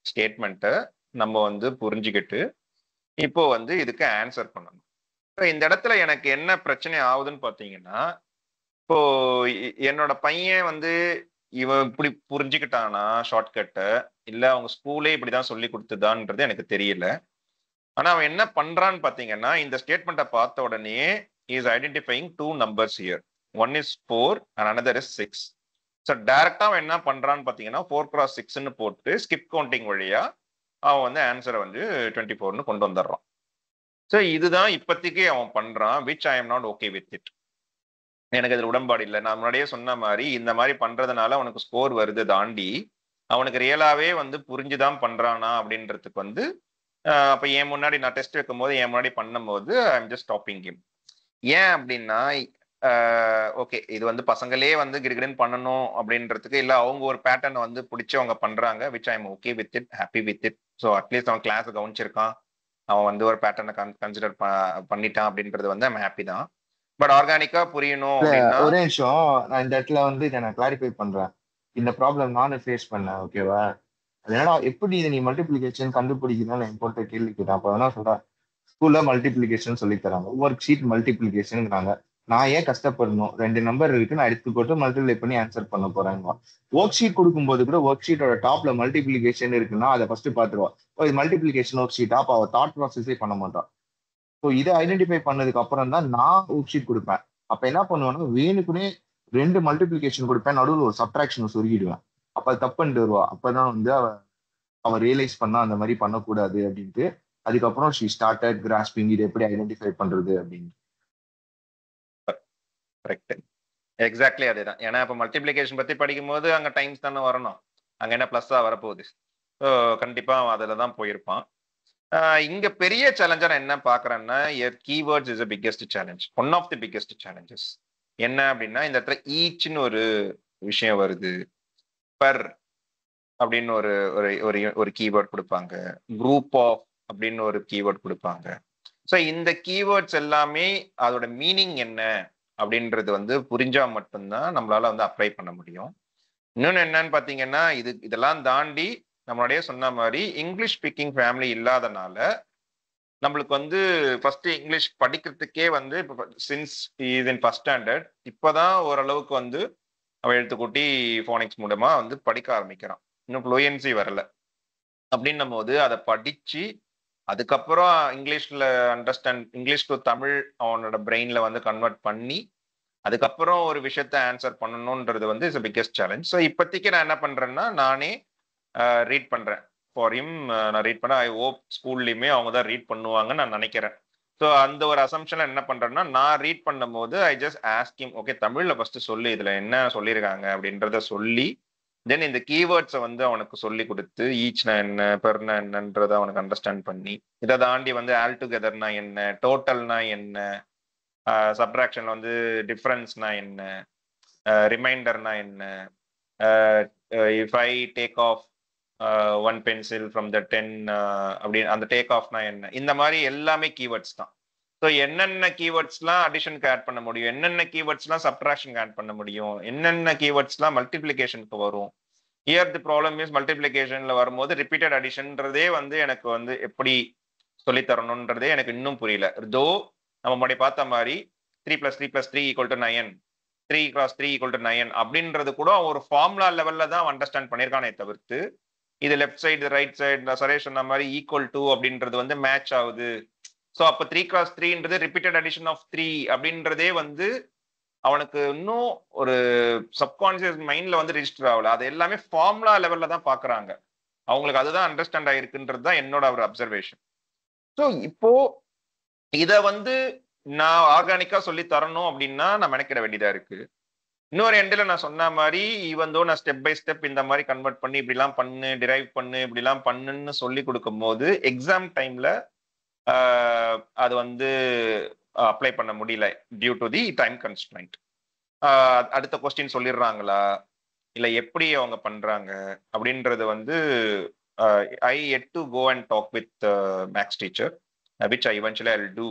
ஸ்டேட்மெண்ட்டை நம்ம வந்து புரிஞ்சுக்கிட்டு இப்போ வந்து இதுக்கு ஆன்சர் பண்ணணும். இந்த இடத்துல எனக்கு என்ன பிரச்சனை ஆகுதுன்னு பார்த்தீங்கன்னா, இப்போ என்னோட பையன் வந்து இவன் இப்படி புரிஞ்சுக்கிட்டானா ஷார்ட்கட்டை, இல்லை அவங்க ஸ்கூலே இப்படிதான் சொல்லி கொடுத்துதான்றது எனக்கு தெரியல. ஆனா அவன் என்ன பண்றான்னு பாத்தீங்கன்னா, இந்த ஸ்டேட்மெண்ட்டை பார்த்த உடனே is identifying 2 numbers here. One is 4 and another is 6. So டைரக்டா அவன் என்ன பண்றான்னு பாத்தீங்கன்னா 4x6ன்னு போட்டு ஸ்கிப் கவுண்டிங் வழியா அவன் வந்து ஆன்சரை வந்து 24ன்னு கொண்டு வந்துடுறான். ஸோ இதுதான் இப்போதைக்கு அவன் பண்றான், which I am not okay with it. எனக்கு அதுல உடன்பாடு இல்லை. நான் முன்னாடியே சொன்ன மாதிரி இந்த மாதிரி பண்றதுனால அவனுக்கு ஸ்கோர் வருது தாண்டி அவனுக்கு ரியலாவே வந்து புரிஞ்சுதான் பண்றானா அப்படின்றதுக்கு வந்து அப்ப என் முன்னாடி நான் டெஸ்ட் வைக்கும் போது என் முன்னாடி பண்ணும்போது I am just stopping him. ஏன் அப்படின்னா ஓகே இது வந்து பசங்களே வந்து கிரிகடன் பண்ணணும் அப்படின்றதுக்கு இல்லை அவங்க ஒரு பேட்டர்னை வந்து பிடிச்சி அவங்க பண்றாங்க which I M okay with it, happy with it. So at least அவன் கிளாஸ் கவனிச்சிருக்கான், அவன் வந்து ஒரு பேட்டர்னை கன்சிடர் பண்ணிட்டான் அப்படின்றது வந்து ஐம் ஹாப்பி தான். பட் ஆர்கானிக்கா புரியணும் அப்படின்னா ஒரே நிமிஷம், நான் இந்த இடத்துல வந்து இதை நான் கிளாரிஃபை பண்றேன். இந்த ப்ராப்ளம் நானும் ஃபேஸ் பண்ணேன். ஓகேவா? அது என்னடா எப்படி இதை நீ மல்டிபிளிகேஷன் கண்டுபிடிக்கணும்னு என் போட்ட கேள்வி கேட்டேன். அப்போ என்ன சொல்றேன், ஸ்கூல்ல மல்டிபிளிகேஷன் சொல்லி தராங்க, ஒர்க் ஷீட் மல்டிபிளிகேஷன்ங்கிறாங்க. நான் ஏன் கஷ்டப்படணும்? 2 நம்பர் இருக்கு, நான் எடுத்து போட்டு மல்டிப்ளை பண்ணி ஆன்சர் பண்ண போறேங்க. ஒர்க் ஷீட் கொடுக்கும்போது கூட ஒர்க் ஷீட்டோட டாப்ல மல்டிபிளிகேஷன் இருக்குன்னா அதை ஃபர்ஸ்ட் பாத்துருவான். இது மல்டிபிளிகேஷன் ஒர்க் ஷீட்டா, அப்போ அவ தாட் ப்ராசஸே பண்ண மாட்டான். ஸோ இதை ஐடென்டிஃபை பண்ணதுக்கு அப்புறம் தான் நான் ஒர்க் ஷீட் கொடுப்பேன். அப்ப என்ன பண்ணுவேன்னா வேணுக்குனே 2 மல்டிபிளிகேஷன் கொடுப்பேன், நடுவில் ஒரு சப்ட்ராக்ஷன் சொருகிடுவேன். அப்ப அது தப்புன்ட்டு வருவா. அப்பதான் வந்து அவ ரியலைஸ் பண்ணா அந்த மாதிரி பண்ணக்கூடாது அப்படின்ட்டு. அதுக்கப்புறம் ஷி ஸ்டார்டட் கிராஸ்பிங் இது எப்படி ஐடென்டிஃபை பண்றது அப்படின்னு. கரெக்ட், எக்ஸாக்ட்லி அதேதான். ஏன்னா இப்போ மல்டிபிளிகேஷன் பத்தி படிக்கும் போது அங்க டைம்ஸ் தானே வரணும், அங்க என்ன பிளஸ்ஸா வரப்போகுது. ஸோ கண்டிப்பா அதுல தான் போயிருப்பான். இங்க பெரிய சேலஞ்சா நான் என்ன பாக்குறேன்னா keywords is biggest challenge, one of the biggest challenges. என்ன அப்படின்னா இந்த இடத்துல ஈச்னு ஒரு விஷயம் வருது, பர் அப்படின்னு ஒரு ஒரு கீவேர்ட் கொடுப்பாங்க, குரூப் ஆஃப் அப்படின்னு ஒரு கீவேர்ட் கொடுப்பாங்க. ஸோ இந்த கீவேர்ட்ஸ் எல்லாமே அதோட மீனிங் என்ன அப்படின்றது வந்து புரிஞ்சா மட்டும்தான் நம்மளால வந்து அப்ளை பண்ண முடியும். இன்னொன்னு என்னன்னு பாத்தீங்கன்னா இதெல்லாம் தாண்டி நம்மளுடைய சொன்ன மாதிரி இங்கிலீஷ் ஸ்பீக்கிங் ஃபேமிலி இல்லாதனால நம்மளுக்கு வந்து ஃபர்ஸ்ட் இங்கிலீஷ் படிக்கிறதுக்கே வந்து இப்போ since is in first standard இப்போதான் ஓரளவுக்கு வந்து அவன் எழுத்துக்கூட்டி ஃபோனிக்ஸ் மூலமா வந்து படிக்க ஆரம்பிக்கிறான், இன்னும் ஃப்ளூயன்சி வரல. அப்படின்னும் போது அதை படிச்சு அதுக்கப்புறம் இங்கிலீஷ்ல இங்கிலீஷ் டு தமிழ் அவனோட பிரெயின்ல வந்து கன்வெர்ட் பண்ணி அதுக்கப்புறம் ஒரு விஷயத்த ஆன்சர் பண்ணணும்ன்றது வந்து இட்ஸ் பிக்கெஸ்ட் சேலஞ்ச். ஸோ இப்போதைக்கு நான் என்ன பண்றேன்னா நானே ரீட் பண்றேன் ஃபார் ஹிம். நான் ரீட் பண்ண ஐ ஹோப் ஸ்கூல்லையுமே அவங்க தான் ரீட் பண்ணுவாங்கன்னு நான் நினைக்கிறேன். ஸோ அந்த ஒரு அசம்ஷன்ல என்ன பண்றேன்னா நான் ரீட் பண்ணும் போது I just ask him, okay தமிழ்ல ஃபர்ஸ்ட் சொல்லி இதுல என்ன சொல்லியிருக்காங்க அப்படின்றத சொல்லி தென் இந்த கீவேர்ட்ஸை வந்து அவனுக்கு சொல்லி கொடுத்து ஈச்னா என்ன பெர்னா என்னன்றதை அவனுக்கு அண்டர்ஸ்டாண்ட் பண்ணி இதை தாண்டி வந்து ஆல் டுகெதர்னா என்ன, டோட்டல்னா என்ன, சப்ட்ராக்ஷன்ல வந்து டிஃபரன்ஸ்னா என்ன, ரிமைண்டர்னா என்ன, if I take off 1 pencil from the 10 அப்படின்னு அந்த டேக் ஆஃப்னா என்ன, இந்த மாதிரி எல்லாமே கீவேர்ட்ஸ் தான். ஸோ என்னென்ன கீவேர்ட்ஸ்லாம் அடிஷனுக்கு ஆட் பண்ண முடியும், என்னென்ன கீவேர்ட்ஸ்லாம் சப்ட்ராக்ஷனுக்கு ஆட் பண்ண முடியும், என்னென்ன கீவேர்ட்ஸ்லாம் மல்டிப்ளிகேஷனுக்கு வரும். ஹியர் தி ப்ராப்ளம் இஸ் மல்டிப்ளிகேஷன்ல வரும்போது ரிப்பீட்டட் அடிஷன்றதே வந்து எனக்கு வந்து எப்படி சொல்லித்தரணுன்றதே எனக்கு இன்னும் புரியல. தோ நம்ம முன்னாடி பார்த்த மாதிரி 3 + 3 + 3 = 9, 3 × 3 = 9 அப்படின்றது கூட ஒரு ஃபார்முலா லெவல்ல தான் அண்டர்ஸ்டாண்ட் பண்ணியிருக்கானே தவிர்த்து இது left side right side Suresh சொன்ன மாதிரி ஈக்குவல் டு அப்படின்றது வந்து மேட்ச் ஆகுது. ஸோ அப்போ 3 × 3ன்றது ரிப்பீட்டட் அடிஷன் ஆஃப் 3 அப்படின்றதே வந்து அவனுக்கு இன்னும் ஒரு சப்கான்சியஸ் மைண்ட்ல வந்து ரெஜிஸ்டர் ஆகல. அது எல்லாமே ஃபார்முலா லெவல்ல தான் பாக்குறாங்க, அவங்களுக்கு அதுதான் அண்டர்ஸ்டாண்ட் ஆயிருக்குன்றது தான் என்னோட ஒரு அப்சர்வேஷன். ஸோ இப்போ இதை வந்து நான் ஆர்கானிக்கா சொல்லி தரணும் அப்படின்னா நான் மெனக்கிட வேண்டியதா இருக்கு. இன்னொரு எண்டில் நான் சொன்ன மாதிரி ஈவன் தோ நான் ஸ்டெப் பை ஸ்டெப் இந்த மாதிரி கன்வெர்ட் பண்ணி இப்படிலாம் பண்ணு, டிரைவ் பண்ணு, இப்படிலாம் பண்ணுன்னு சொல்லி கொடுக்கும் போது எக்ஸாம் டைம்ல அது வந்து அப்ளை பண்ண முடியல due to the time constraint. அடுத்த கொஸ்டின் சொல்லிடுறாங்களா இல்லை எப்படி அவங்க பண்றாங்க அப்படின்றது வந்து I yet to go and talk with maths teacher which I eventually I'll do.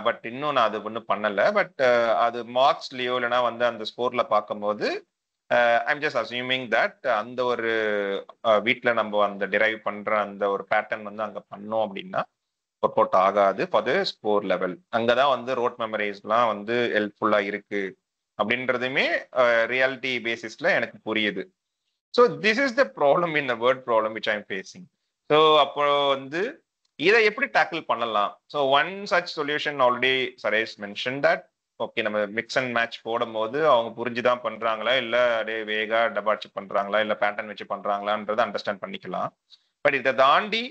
But இன்னும் நான் அது ஒன்றும் பண்ணலை. பட் அது மார்க்ஸ்லயோ இல்லைன்னா வந்து அந்த ஸ்கோர்ல பார்க்கும்போது ஐம் ஜஸ்ட் அஸ்யூமிங் தட் அந்த ஒரு வீட்டில் நம்ம அந்த டிரைவ் பண்ற அந்த ஒரு பேட்டர்ன் வந்து அங்கே பண்ணோம் அப்படின்னா ஒர்க் அவுட் ஆகாது ஃபார் த ஸ்கோர் லெவல். அங்கதான் வந்து ரோட் மெமரைஸ்லாம் வந்து ஹெல்ப்ஃபுல்லா இருக்கு அப்படின்றதுமே ரியாலிட்டி பேசிஸ்ல எனக்கு புரியுது. So this is the problem in the word problem which I'm facing. So அப்போ வந்து இதை எப்படி டேக்கிள் பண்ணலாம்? So one such solution already Suresh mention that okay நம்ம மிக்ஸ் அண்ட் மேட்ச் போடும் போது அவங்க புரிஞ்சுதான் பண்றாங்களா இல்லை அப்படியே வேகா டபாச்சு பண்றாங்களா இல்லை பேட்டர்ன் வச்சு பண்றாங்களான்றதை அண்டர்ஸ்டாண்ட் பண்ணிக்கலாம். பட் இதை தாண்டி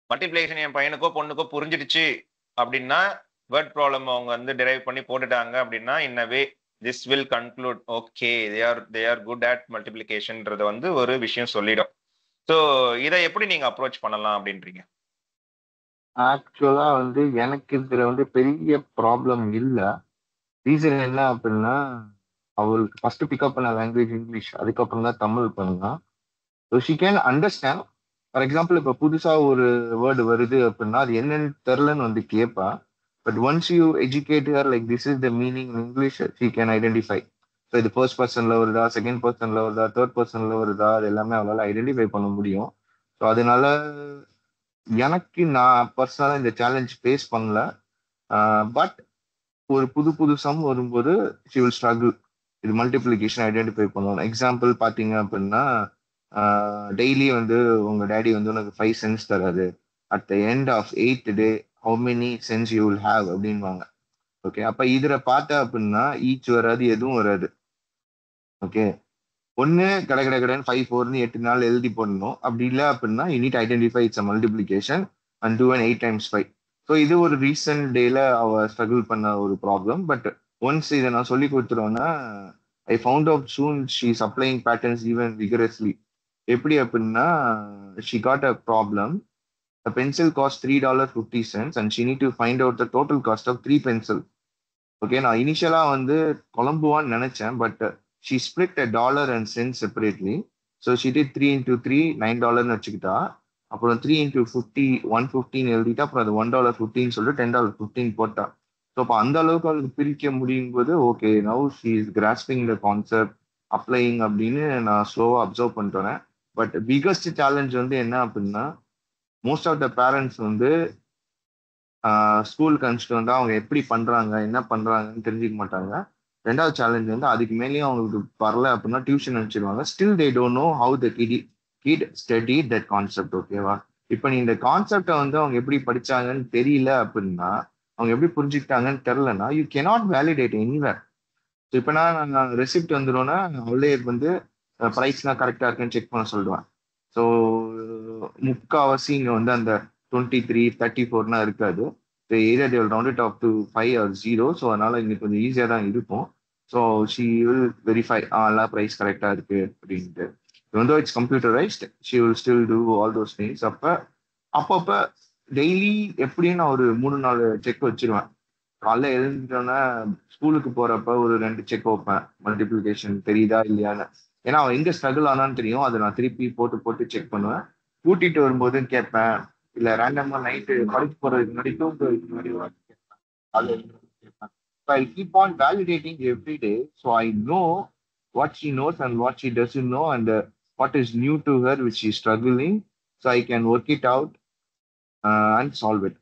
மல்டிப்ளிகேஷன் என் பையனுக்கோ பொண்ணுக்கோ புரிஞ்சிடுச்சு அப்படின்னா வேர்ட் ப்ராப்ளம் அவங்க வந்து டிரைவ் பண்ணி போட்டுட்டாங்க அப்படின்னா இன்னவே this will conclude okay they are good at மல்டிபிளிகேஷன்ன்றத வந்து ஒரு விஷயம் சொல்லிடும். ஸோ இதை எப்படி நீங்க அப்ரோச் பண்ணலாம் அப்படின்றீங்க? ஆக்சுவலா வந்து எனக்கு இதுல வந்து பெரிய ப்ராப்ளம் இல்லை. ரீசன் என்ன அப்படின்னா, அவளுக்கு ஃபர்ஸ்ட் பிக்கப் பண்ண லாங்குவேஜ் இங்கிலீஷ், அதுக்கப்புறம் தான் தமிழ் பண்ணலாம். So she can understand. For example இப்போ புதுசா ஒரு வேர்டு வருது அப்படின்னா அது என்னன்னு தெரிலன்னு வந்து கேட்பா. But once you educate her like this is the meaning in English, she can identify. So இது ஃபர்ஸ்ட் பர்சன்ல வருதா, செகண்ட் பர்சன்ல வருதா, தேர்ட் பர்சன்ல வருதா, அது எல்லாமே அவளால் ஐடென்டிஃபை பண்ண முடியும். ஸோ அதனால எனக்கு நான் பர்சனலாக இந்த சேலஞ்ச் ஃபேஸ் பண்ணல. பட் ஒரு புது சம் வரும்போது ஷி வில் ஸ்ட்ரகிள். இது மல்டிப்ளிகேஷன் ஐடென்டிஃபை பண்ணணும். எக்ஸாம்பிள் பார்த்தீங்க அப்படின்னா, டெய்லி வந்து உங்க டேடி வந்து உனக்கு 5 cents தராது, at the end of 8th day how many cents you will have அப்படின்வாங்க. ஓகே, அப்ப இதுல பார்த்தா அப்படின்னா ஈச் வராது, எதுவும் வராது. ஓகே, ஒன்னு கடைன்னு 5 4 8 நாள் எழுதி போடணும். அப்படி இல்லை அப்படின்னா you need identify it's multiplication and do an 8 times 5. So இது ஒரு ரீசன்ட் டேல அவ ஸ்ட்ரகிள் பண்ண ஒரு ப்ராப்ளம். பட் ஒன்ஸ் இதை நான் சொல்லி கொடுத்துருவேன்னா I found out soon she is applying patterns even vigorously. எப்படி அப்படின்னா, she got a problem. A pencil costs $3.50 and she need to find out the total cost of 3 pencils. Okay, நான் இனிஷியலா வந்து குழம்புவான்னு நினைச்சேன். But she split a dollar and cents separately. So she did 3 into 3 $9 வச்சுக்கிட்டா. அப்புறம் 3 into 50 $1.15 எழுதிட்டா. அப்புறம் அது $1.15 சொல்லிட்டு $10.15 போட்டா. ஸோ அப்போ அந்த அளவுக்கு அவளுக்கு பிரிக்க முடியும் போது okay now she is grasping the concept, applying அப்படின்னு நான் ஸ்லோவா அப்சர்வ் பண்ணிட்டேன். பட் பிகஸ்ட் சேலஞ்ச் வந்து என்ன அப்படின்னா, மோஸ்ட் ஆஃப் த பேரண்ட்ஸ் வந்து ஸ்கூலுக்கு அனுப்பிச்சிட்டு வந்தா அவங்க எப்படி பண்றாங்க என்ன பண்றாங்கன்னு தெரிஞ்சுக்க மாட்டாங்க. ரெண்டாவது சேலஞ்ச் வந்து அதுக்கு மேலேயும் அவங்களுக்கு வரல அப்படின்னா டியூஷன் அனுப்பிச்சிடுவாங்க. Still they don't know how the kid study that concept. ஓகேவா, இப்போ நீ இந்த கான்செப்டை வந்து அவங்க எப்படி படிச்சாங்கன்னு தெரியல அப்படின்னா, அவங்க எப்படி புரிஞ்சுக்கிட்டாங்கன்னு தெரிலன்னா you cannot validate anywhere. So இப்போ நான் ரெசிப்ட் வந்துடும்னா அவளே வந்து ப்ரைஸ்லாம் கரெக்டாக இருக்குன்னு செக் பண்ண சொல்லுவேன். ஸோ முக்கால்வாசி இங்கே வந்து அந்த 23 34 இருக்காது. Area they will round it off to 5 or 0. So அதனால இங்கே கொஞ்சம் ஈஸியாக தான் இருக்கும். ஸோ ஷி வில் வெரிஃபை எல்லாம் ப்ரைஸ் கரெக்டாக இருக்கு அப்படின்ட்டு. வந்து it's computerised, she will still do all those things. அப்பப்போ டெய்லி எப்படியும் நான் ஒரு 3-4 செக் வச்சிருவேன். காலைல எழுந்துட்டோன்னா ஸ்கூலுக்கு போறப்ப ஒரு 2 செக் வைப்பேன், மல்டிப்ளிகேஷன் தெரியுதா இல்லையான்னு. ஏன்னா அவன் எங்க ஸ்ட்ரகிள் ஆனான்னு தெரியும். அதை நான் திருப்பி போட்டு செக் பண்ணுவேன். கூட்டிட்டு வரும்போது கேட்பேன், இல்ல ரேண்டமா நைட்டு படுத்து போறதுக்கு முன்னாடி தூங்குறதுக்கு முன்னாடி கேட்பேன். I keep on validating every day, so I know what she knows and what she doesn't know, and what is new to her which she's struggling, so I can work it out and solve it.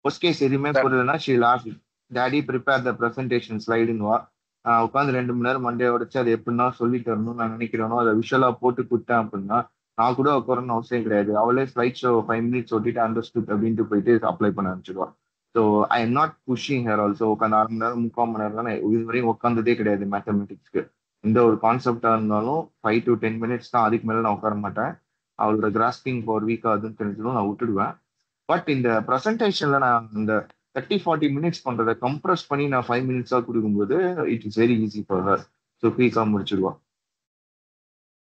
Worst case எதுவுமே புரியலன்னா she'll ask daddy prepare the presentation slide-ன்னு வா. உட்காந்து 2 மணி நேரம் மண்டே உடைச்சு அதை எப்படின்னா சொல்லி தரணும்னு நான் நினைக்கிறேனோ அதை விஷுவலா போட்டு கொடுத்தேன் அப்படின்னா நான் கூட உட்காரணும் அவசியம் கிடையாது. அவளே ஸ்லைட் ஷோ 5 minutes ஓட்டிட்டு அண்டர்ஸ்டுட் அப்படின்ட்டு போயிட்டு அப்ளை பண்ண ஆரம்பிச்சிடுவா. So I am not pushing her also. உட்காந்து 1/2 மணி நேரம் 3/4 மணி நேரம் தான் இதுவரையும் உட்காந்ததே கிடையாது மேத்தமெட்டிக்ஸ்க்கு. எந்த ஒரு கான்செப்டா இருந்தாலும் 5 to 10 minutes தான், அதுக்கு மேலே நான் உட்கார மாட்டேன். அவளோட கிராஸ்பிங் பவர் வீக் ஆகுதுன்னு தெரிஞ்சதும் நான் விட்டுடுவேன். பட் இந்த ப்ரெசன்டேஷன்ல நான் இந்த 30-40 minutes பண்றதை கம்ப்ரஸ் பண்ணி நான் 5 minutes கொடுக்கும்போது it is very easy for her. So குயிக்கா முடிச்சிடுவா.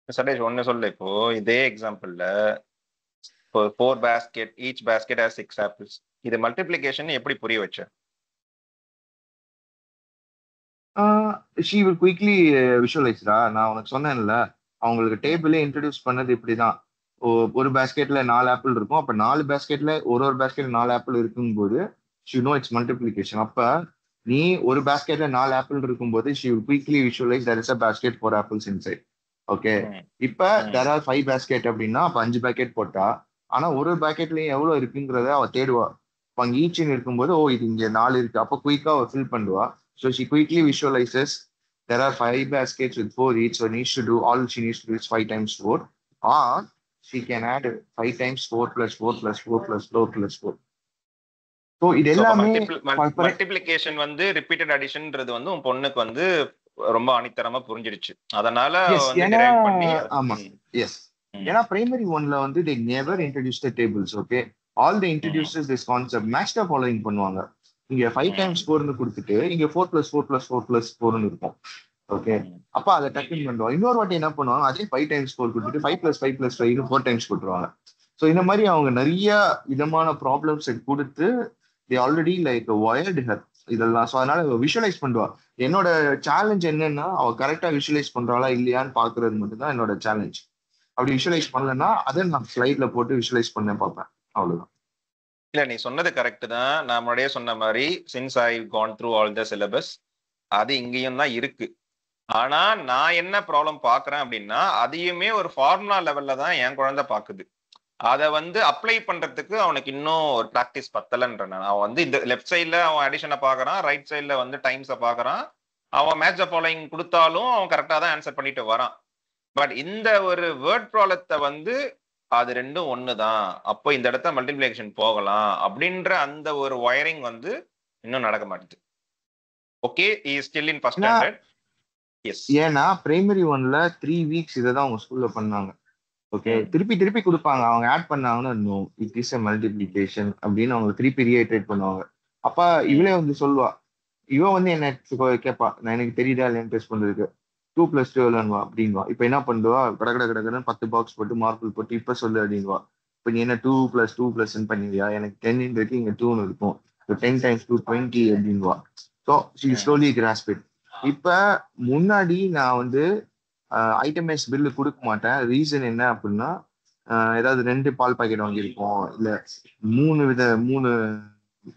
சதீஷ் ஒன்னு சொல்ல, இப்போ இதே எக்ஸாம்பிள்ல 4 basket, each basket has 6 apples. இது மல்டிப்ளிகேஷன் எப்படி புரிய வச்ச? she will quickly visualize. நான் உனக்கு சொன்னேன்ல, அவங்களுக்கு டேபிளே இன்ட்ரடியூஸ் பண்ணது இப்படிதான். ஒரு பேஸ்கெட்ல 4 ஆப்பிள் இருக்கும். அப்ப 4 பேஸ்கெட்ல ஒரு பேஸ்கெட்ல 4 ஆப்பிள் இருக்கும்போது she know it's multiplication. அப்ப நீ ஒரு பேஸ்கெட்ல 4 ஆப்பிள் இருக்கும்போது she will quickly visualize there is a basket 4 apples inside. Okay, இப்ப there are 5 basket அப்படின்னா அப்ப 5 பேக்கெட் போட்டா, ஆனா ஒரு பேக்கெட்லயும் எவ்வளவு இருக்குங்கிறத அவ தேடுவா. அப்ப அங்க ஈச்சின் இருக்கும்போது ஓ இது இங்க 4 இருக்கு, அப்ப குயிக்கா அவ ஃபில் பண்ணுவா. So she quickly visualizes there are 5 baskets with 4 each. So needs to do all she needs to do is 5 times 4, or she can add 5 times 4 plus 4 plus 4 plus 4 plus 4. So இது எல்லாமே மல்டிப்ளிகேஷன் வந்து ரிப்பீட்டட் அடிஷன்ன்றது வந்து உன் பொண்ணுக்கு வந்து ரொம்ப அனித்தரமா புரிஞ்சிடுச்சு. அதனால ஆமா எஸ், ஏன்னா பிரைமரி 1ல வந்து they never introduced the tables. Okay, all they introduces this concept match the following பண்ணுவாங்க. இங்க 5 டைம்ஸ் 4ன்னு கொடுத்துட்டு இங்க 4+4+4+4ன்னு இருக்கும். ஓகே, அப்ப அதை டக்குன்னு பண்ணுவாங்க. இன்னொரு வாட்டி என்ன பண்ணுவாங்க, அதே 5 டைம்ஸ் 4 கொடுத்துட்டு 5+5+5 4 டைம்ஸ் கொடுத்துருவாங்க. ஸோ இந்த மாதிரி அவங்க நிறைய விதமான ப்ராப்ளம்ஸ் கொடுத்து ஆல்ரெடி லைக் ஒயர்டு ஹர் இதெல்லாம். ஸோ அதனால விஷுவலைஸ் பண்ணுவா. என்னோட சேலஞ்ச் என்னன்னா அவ கரெக்டா விஷுவலைஸ் பண்றாளா இல்லையான்னு பாக்குறது மட்டும்தான் என்னோட சேலஞ்ச். அப்படி விஷுவலைஸ் பண்ணலன்னா அதை நான் ஸ்லைட்ல போட்டு விஷுவலைஸ் பண்ண பார்ப்பேன், அவ்வளவுதான். இல்ல, நீ சொன்னது கரெக்ட் தான். நான் முன்னாடியே சொன்ன மாதிரி since I gone through all the syllabus, அது இங்கேயும் தான் இருக்கு. ஆனா நான் என்ன ப்ராப்ளம் பாக்குறேன் அப்படின்னா, அதையுமே ஒரு ஃபார்முலா லெவல்ல தான் என் குழந்தை பாக்குது. அதை அப்ளை பண்றதுக்கு அவனுக்கு இன்னும் ஒரு ப்ராக்டிஸ் பத்தலன்ற. அவன் இந்த லெஃப்ட் சைட்ல அவன் அடிஷனை பாக்குறான், ரைட் சைட்ல டைம்ஸை பாக்குறான். அவன் மேட்ச் ஃபாலோயிங் கொடுத்தாலும் அவன் கரெக்டா தான் ஆன்சர் பண்ணிட்டு வரான். பட் இந்த ஒரு வேர்ட் ப்ராப்ளத்தை அது ரெண்டும் ஒண்ணுதான், அப்போ இந்த இடத்த மல்டிப்ளிகேஷன் போகலாம் அப்படின்ற அந்த ஒரு ஒயரிங் இன்னும் நடக்க மாட்டேது. Okay, is still in first standard. Yes, ஏன்னா பிரைமரி 1ல 3 வீக்ஸ் இதை தான் அவங்க ஸ்கூல்ல பண்ணாங்க. ஓகே, திருப்பி கொடுப்பாங்க. அவங்க ஆட் பண்ணாங்கன்னா know it is a multiplication அப்படின்னு அவங்க திருப்பி ரீஐட்ரேட் பண்ணுவாங்க. அப்ப இவளே சொல்லுவா, இவன் என்ன கேட்பா, நான் எனக்கு தெரியுதா இல்லையான்னு டெஸ்ட் பண்றதுக்கு 2+2 எவ்வளோன்னுவா அப்படின்வா. இப்ப என்ன பண்ணுவா, கடகடன்னு 10 பாக்ஸ் போட்டு மார்பிள் போட்டு இப்ப சொல்லு அப்படின்வா. இப்ப நீ என்ன 2+2+ன்னு பண்ணுவியா, எனக்கு 10 இருக்கு, இங்க 2 இருக்கும், 10 × 2 20 அப்படின்வா. So she slowly grasp it. இப்ப முன்னாடி நான் ஐட்டமைஸ் பில்லு கொடுக்க மாட்டேன். ரீசன் என்ன அப்படின்னா, ஏதாவது 2 பால் பாக்கெட் வாங்கியிருப்போம், இல்ல 3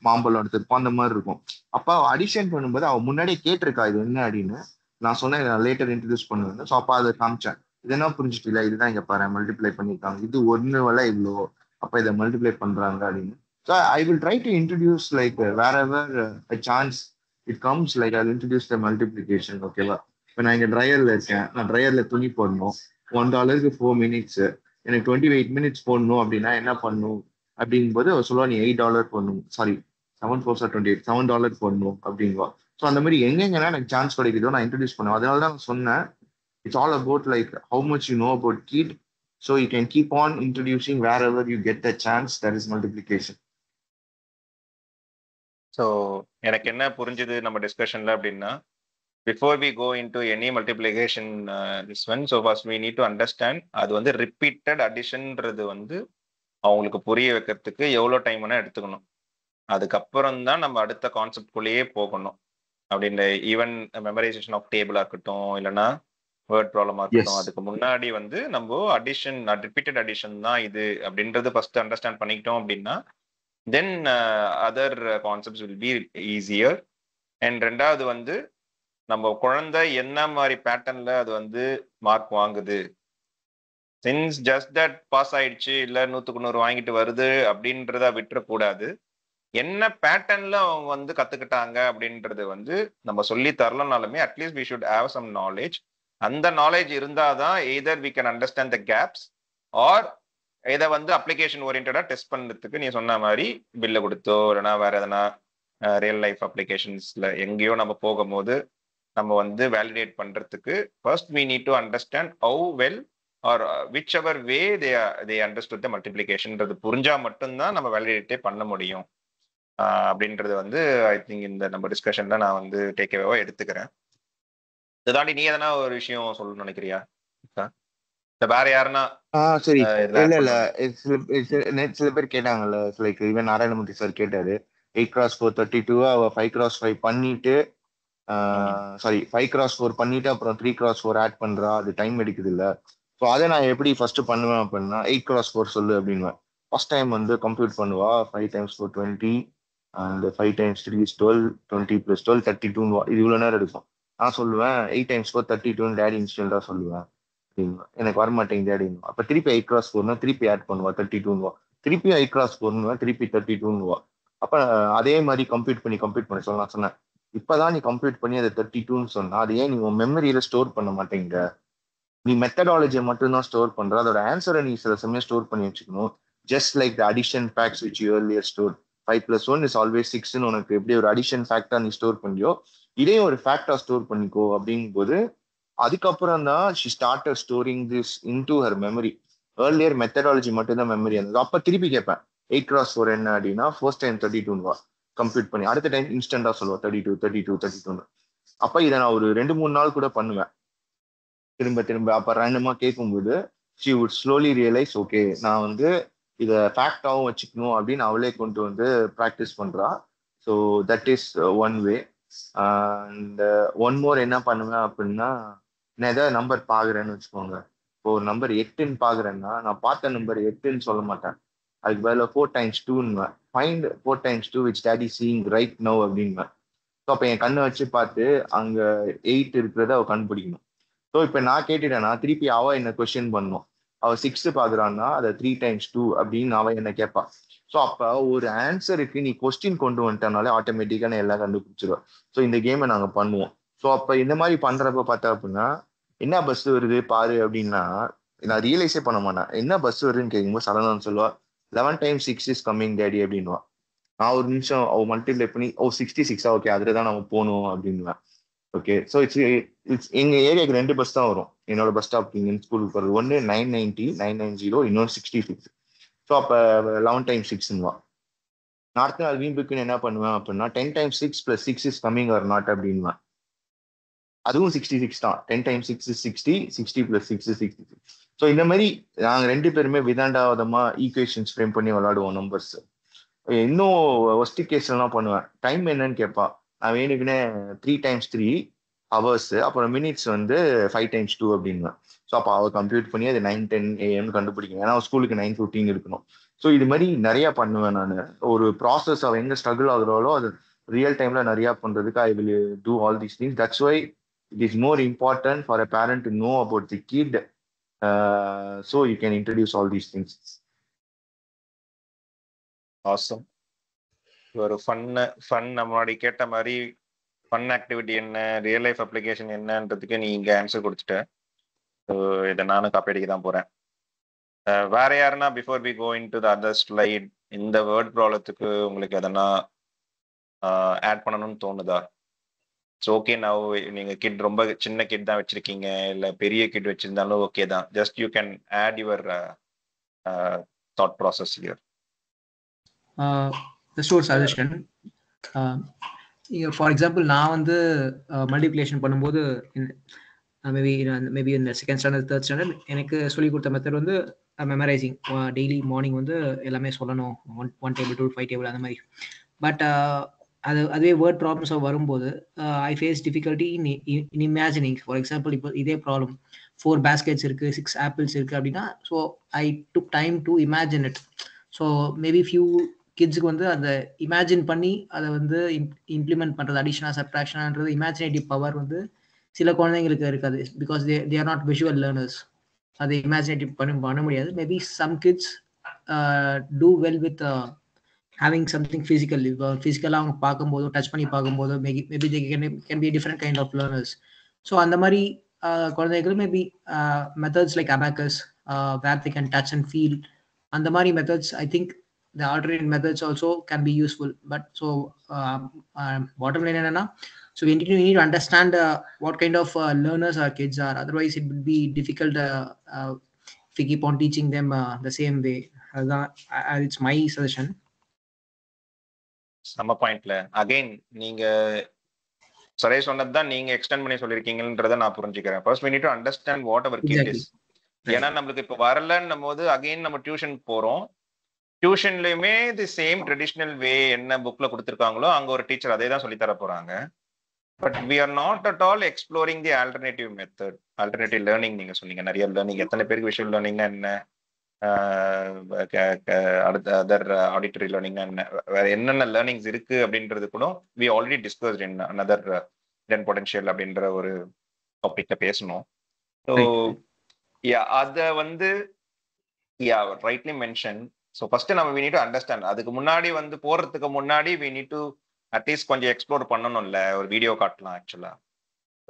மாம்பழம் எடுத்திருப்போம், அந்த மாதிரி இருக்கும். அப்ப அடிஷன் பண்ணும்போது அவ முன்னாடியே கேட்டிருக்கா இது என்ன அப்படின்னு. நான் சொன்னேன் நான் லேட்டர் இன்ட்ரடியூஸ் பண்ணுவேன். ஸோ அப்ப அதை காமிச்சேன். இது என்ன புரிஞ்சுட்டு இல்லை, இதுதான் இங்க பாரு மல்டிப்ளை பண்ணிருக்காங்க, இது ஒன்னு வேலை இவ்வளோ, அப்ப இதை மல்டிப்ளை பண்றாங்க அப்படின்னு. So I will try to introduce like wherever a chance it comes, like I'll introduce the multiplication. ஓகேவா, இப்போ நான் இங்க ட்ரையர்ல இருக்கேன், நான் ட்ரையர்ல துணி போடணும், $1 4 minutes, எனக்கு 28 minutes போடணும் அப்படின்னா என்ன பண்ணும் அப்படிங்கும்போது சொல்லுவா, நீ $8 போடணும், சாரி 7 4 28 $7 போடணும் அப்படிங்குவா. ஸோ அந்த மாதிரி எங்கெங்கன்னா எனக்கு சான்ஸ் கிடைக்குதோ நான் இன்ட்ரடியூஸ் பண்ணுவேன். அதனால தான் நான் சொன்னேன், it's all about like how much you know about kid. So you can keep on introducing wherever you get the chance, that is multiplication. So எனக்கு என்ன புரிஞ்சுது நம்ம டிஸ்கஷன்ல அப்படின்னா, before we go into any multiplication this one, so first we need to understand அது repeated additionன்றது அவங்களுக்கு புரிய வைக்கிறதுக்கு எவ்வளோ டைம் வேணா எடுத்துக்கணும். அதுக்கப்புறம் தான் நம்ம அடுத்த கான்செப்ட் குள்ளேயே போகணும். அப்படின்ற ஈவன் மெமரைசேஷன் ஆஃப் டேபிளா இருக்கட்டும், இல்லைன்னா வேர்ட் ப்ராப்ளமா இருக்கட்டும், அதுக்கு முன்னாடி நம்ம அடிஷன் ரிப்பீட்டட் அடிஷன் தான் இது அப்படின்றது ஃபர்ஸ்ட் அண்டர்ஸ்டாண்ட் பண்ணிக்கிட்டோம் அப்படின்னா then other concepts will be easier. And ரெண்டாவது நம்ம குழந்தை என்ன மாதிரி பேட்டர்ன்ல அது மார்க் வாங்குது. சின்ஸ் ஜஸ்ட் தட் பாஸ் ஆயிடுச்சு, இல்ல 100க்கு 100 வாங்கிட்டு வருது அப்படின்றத விட்டுறக்கூடாது. என்ன பேட்டர்ன்ல அவங்க கத்துக்கிட்டாங்க அப்படின்றது நம்ம சொல்லி தரலனாலுமே at least we should have some knowledge. அந்த நாலேஜ் இருந்தாதான் either we can understand the gaps or இதை அப்ளிகேஷன் ஓரியன்டா டெஸ்ட் பண்ணுறதுக்கு நீ சொன்ன மாதிரி பில்லை கொடுத்தோ இல்லைன்னா வேற எதனா ரியல் லைஃப் அப்ளிகேஷன்ஸ்ல எங்கேயோ நம்ம போகும்போது நம்ம வேலிடேட் பண்றதுக்கு first we need to understand how well or whichever way they understood the multiplicationன்றது புரிஞ்சா மட்டும்தான் நம்ம வேலிடேட்டே பண்ண முடியும் அப்படின்றது ஐ திங்க் இந்த நம்ம டிஸ்கஷன்ல நான் டேக் அவேவா எடுத்துக்கிறேன். இதை தாண்டி நீ எதனா ஒரு விஷயம் சொல்லணும்னு நினைக்கிறியா? வேற யாருன்னா? சரி, இல்ல சில பேர் கேட்டாங்கல்ல, லைக் ஈவன் நாராயணமூர்த்தி சார் கேட்டாரு 8x4 32 அவ 5x5 பண்ணிட்டு சாரி 5x4 பண்ணிட்டு அப்புறம் 3x4 ஆட் பண்றா, அது டைம் எடுக்குது இல்ல. ஸோ அதை நான் எப்படி ஃபர்ஸ்ட் பண்ணுவேன் அப்படின்னா 8x4 சொல்லு அப்படின்வேன். ஃபர்ஸ்ட் டைம் கம்ப்யூட் பண்ணுவா. 5 × 4 20 அண்ட் 5 × 3 is 12 20 + 12 32 இது இவ்வளோ நேரம் எடுக்கும். நான் சொல்லுவேன் 8 × 4 32 டேடி இன்ஸ்டன்டா சொல்லுவேன். எனக்கு வரமாட்டேங்குது அப்படின்னு. அப்ப திருப்பி 8x4 திருப்பி ஆட் பண்ணுவா 32 திருப்பி 8x4 திருப்பி 32 அப்ப அதே மாதிரி கம்ப்யூட் பண்ணி சொல்ல நான் சொன்னேன், இப்பதான் நீ கம்ப்யூட் பண்ணி அதை 32 சொன்னா அது ஏன் நீ உன் மெமரியில ஸ்டோர் பண்ண மாட்டேங்க, நீ மெத்தடாலஜியை மட்டும்தான் ஸ்டோர் பண்ற, அதோட ஆன்சரை நீ சில சமயம் ஸ்டோர் பண்ணி வச்சுக்கணும். Just like the addition facts which you earlier stored 5 + 1 is always 6 உனக்கு எப்படி ஒரு அடிஷன் ஃபேக்டா நீ ஸ்டோர் பண்ணியோ இதையும் ஒரு ஃபேக்டா ஸ்டோர் பண்ணிக்கோ அப்படிங்கும் போது அதுக்கப்புறம் தான் she started storing this into her memory. earlier methodology மட்டும்தான் மெமரி இருந்தது. அப்ப திருப்பி கேட்பேன் 8x4 என்ன அப்படின்னா ஃபர்ஸ்ட் டைம் 32 கம்ப்யூட் பண்ணி அடுத்த டைம் இன்ஸ்டன்டா சொல்லுவா 32 அப்ப இதை நான் ஒரு 2-3 நாள் கூட பண்ணுவேன் திரும்ப அப்ப ரேண்டமா கேட்கும்போது she would slowly realise okay நான் வந்து இதை ஃபேக்டாகவும் வச்சுக்கணும் அப்படின்னு அவளே கொண்டு வந்து ப்ராக்டிஸ் பண்றா. So that is one way. And one more என்ன பண்ணுவேன் அப்படின்னா, நான் ஏதாவது நம்பர் பாக்குறேன்னு வச்சுக்கோங்க. இப்போ ஒரு நம்பர் 8ன்னு பாக்குறேன்னா நான் பார்த்த நம்பர் 8ன்னு சொல்ல மாட்டேன், அதுக்கு பதிலாக 4 × 2 find 4 × 2 which daddy seeing right now அப்படின்வேன். ஸோ அப்போ என் கண்ணை வச்சு பார்த்து அங்க 8 இருக்கிறத அவ கண்டுபிடிக்கணும். ஸோ இப்போ நான் கேட்டுட்டேன்னா திருப்பி அவ என்ன கொஸ்டின் பண்ணணும். அவ 6 பாக்குறான்னா அதை 3 × 2 அப்படின்னு அவ என்ன கேட்பா. ஸோ அப்போ ஒரு ஆன்சருக்கு நீ கொஸ்டின் கொண்டு வந்துட்டனாலே ஆட்டோமேட்டிக்காக நான் எல்லாம் கண்டுபிடிச்சிருவேன். ஸோ இந்த கேமை நாங்கள் பண்ணுவோம். ஸோ அப்போ இந்த மாதிரி பண்றப்ப பார்த்தா அப்படின்னா என்ன பஸ் வருது பாரு அப்படின்னா நான் ரியலைஸே பண்ண மாட்டேன். என்ன பஸ் வருதுன்னு கேட்கும்போது சடனான்னு சொல்லுவா 11 × 6 இஸ் கம்மிங் டேடி அப்படின்வா. நான் ஒரு நிமிஷம் அவ மல்டிப்ளை பண்ணி 66 ஓகே அதுல தான் நம்ம போகணும் அப்படின்வேன். ஓகே ஸோ இட்ஸ் எங்க ஏரியாவுக்கு 2 பஸ் தான் வரும் என்னோட பஸ் ஸ்டாப் இங்க ஸ்கூலுக்கு போகிறது. ஒன்று 990 990 இன்னொன்று 66. ஸோ அப்போ 11 × 6 நான் அடுத்த நாள் வீம்புக்குன்னு என்ன பண்ணுவேன் அப்படின்னா 10 × 6 + 6 இஸ் கம்மிங் ஆர் நாட் அப்படின்வேன். அதுவும் 66 தான். 10 × 6 is 60, 60 + 6 is 66. ஸோ இந்த மாதிரி நாங்கள் 2 பேருமே விதாண்டாவதமா ஈக்குவேஷன்ஸ் ஃப்ரேம் பண்ணி விளாடுவோம் நம்பர்ஸ். இன்னும் ஒஸ்ட் கேஸ்லாம் பண்ணுவேன். டைம் என்னன்னு கேட்பா. நான் வேணுக்குன்னே 3 × 3 ஹவர்ஸ் அப்புறம் மினிட்ஸ் வந்து 5 × 2 அப்படின்வேன். ஸோ அப்போ அவள் கம்ப்யூட் பண்ணி அது 9:10 AM கண்டுபிடிக்கணும். ஏன்னா ஸ்கூலுக்கு 9:15 இருக்கணும். ஸோ இது மாதிரி நிறைய பண்ணுவேன் நான். ஒரு ப்ராசஸ் அவள் எங்கே ஸ்ட்ரகிள் ஆகுறாளோ அது ரியல் டைம்ல நிறைய பண்றதுக்கு I will do all these things. That's why it is more important for a parent to know about the kid. So you can introduce all these things. Awesome. ஒரு ஃபன் முன்னாடி கேட்ட மாதிரி ஃபன் ஆக்டிவிட்டி என்ன, ரியல் லைஃப் அப்ளிகேஷன் என்னன்றதுக்கு நீ இங்க ஆன்சர் கொடுத்துட்ட. இதை நானும் காப்பி அடிக்க தான் போறேன். வேற யாருன்னா before we go into the other slide இந்த வேர்ட் ப்ராப்ளத்துக்கு உங்களுக்கு எதனா ஆட் பண்ணணும்னு தோணுதா? It's okay. நான் நீங்க கிட் ரொம்ப சின்ன கிட் தான் வச்சிருக்கீங்க இல்ல பெரிய கிட் வச்சிருந்தாலும் ஓகே தான். Just you can add your thought process here. Just ஒரு சஜஷன். ஃபார் எக்ஸாம்பிள் நான் வந்து மல்டிப்ளிகேஷன் பண்ணும்போது மேபி இந்த செகண்ட் ஸ்டாண்டர்ட் தேர்ட் ஸ்டாண்டர்ட் எனக்கு சொல்லிக் கொடுத்த மெத்தட் வந்து மெமரைசிங். டெய்லி மார்னிங் வந்து எல்லாமே சொல்லணும், 1 டேபிள் 2 5 டேபிள் அந்த மாதிரி. பட் அதுவே வேர்ட் ப்ராப்ளம்ஸ் வரும்போது I face difficulty in imagining. For example இப்போ இதே ப்ராப்ளம் 4 baskets இருக்கு, 6 apples இருக்கு அப்படின்னா, so I took time to imagine it. So maybe few கிட்ஸுக்கு வந்து அந்த இமேஜின் பண்ணி அதை வந்து இம்ப்ளிமெண்ட் பண்ணுறது, அடிஷனாக சப்ட்ராக்ஷனான்றது இமேஜினேட்டிவ் பவர் வந்து சில குழந்தைங்களுக்கு இருக்காது. Because they are not visual learners. அதை இமேஜினேட்டிவ் பண்ண முடியாது. Maybe some kids do well with having something physical. இப்போ ஃபிசிக்கலாக அவங்க பார்க்கும்போதோ டச் பண்ணி பார்க்கும்போதோ maybe they can be different kind of learners. So அந்த மாதிரி குழந்தைகள் maybe methods like abacus where they can touch and feel, அந்த மாதிரி methods I think the alternate methods also can be useful. But so bottom line enna, so we need to understand what kind of learners our kids are. Otherwise it would be difficult if we keep on teaching them the same way. It's my suggestion. நம்ம பாயிண்ட்ல அகைன் நீங்க சரியா சொன்னதுதான் நீங்க எக்ஸ்டெண்ட் பண்ணி சொல்லிருக்கீங்கன்றதை நான் புரிஞ்சுக்கிறேன். First we need to understand what our kid is. ஏன்னா நம்மளுக்கு இப்போ வரலன்னும் போது அகைன் நம்ம டியூஷன் போறோம். டியூஷன்லயுமே தி சேம் ட்ரெடிஷ்னல் வே என்ன புக்ல கொடுத்துருக்காங்களோ அங்க ஒரு டீச்சர் அதே தான் சொல்லி தர போறாங்க. But we are not at all exploring the alternative method. Alternative learning நீங்க சொன்னீங்க, நிறைய லேர்னிங். எத்தனை பேருக்கு விஷுவல் லேர்னிங்னா என்ன, அடுத்த அதர் ஆடிட்டரி லேர்னிங்னா என்ன, வேற என்னென்ன லேர்னிங்ஸ் இருக்கு அப்படின்றது கூட we already discussed in another hidden potential அப்படின்ற ஒரு டாபிக்ல பேசணும். ஸோ அதை வந்து ரைட்லி மென்ஷன். ஸோ ஃபர்ஸ்ட் நம்ம we need to understand. அதுக்கு முன்னாடி வந்து போறதுக்கு முன்னாடி we need to அட்லீஸ்ட் கொஞ்சம் எக்ஸ்ப்ளோர் பண்ணணும்ல. ஒரு வீடியோ காட்டலாம் ஆக்சுவலா.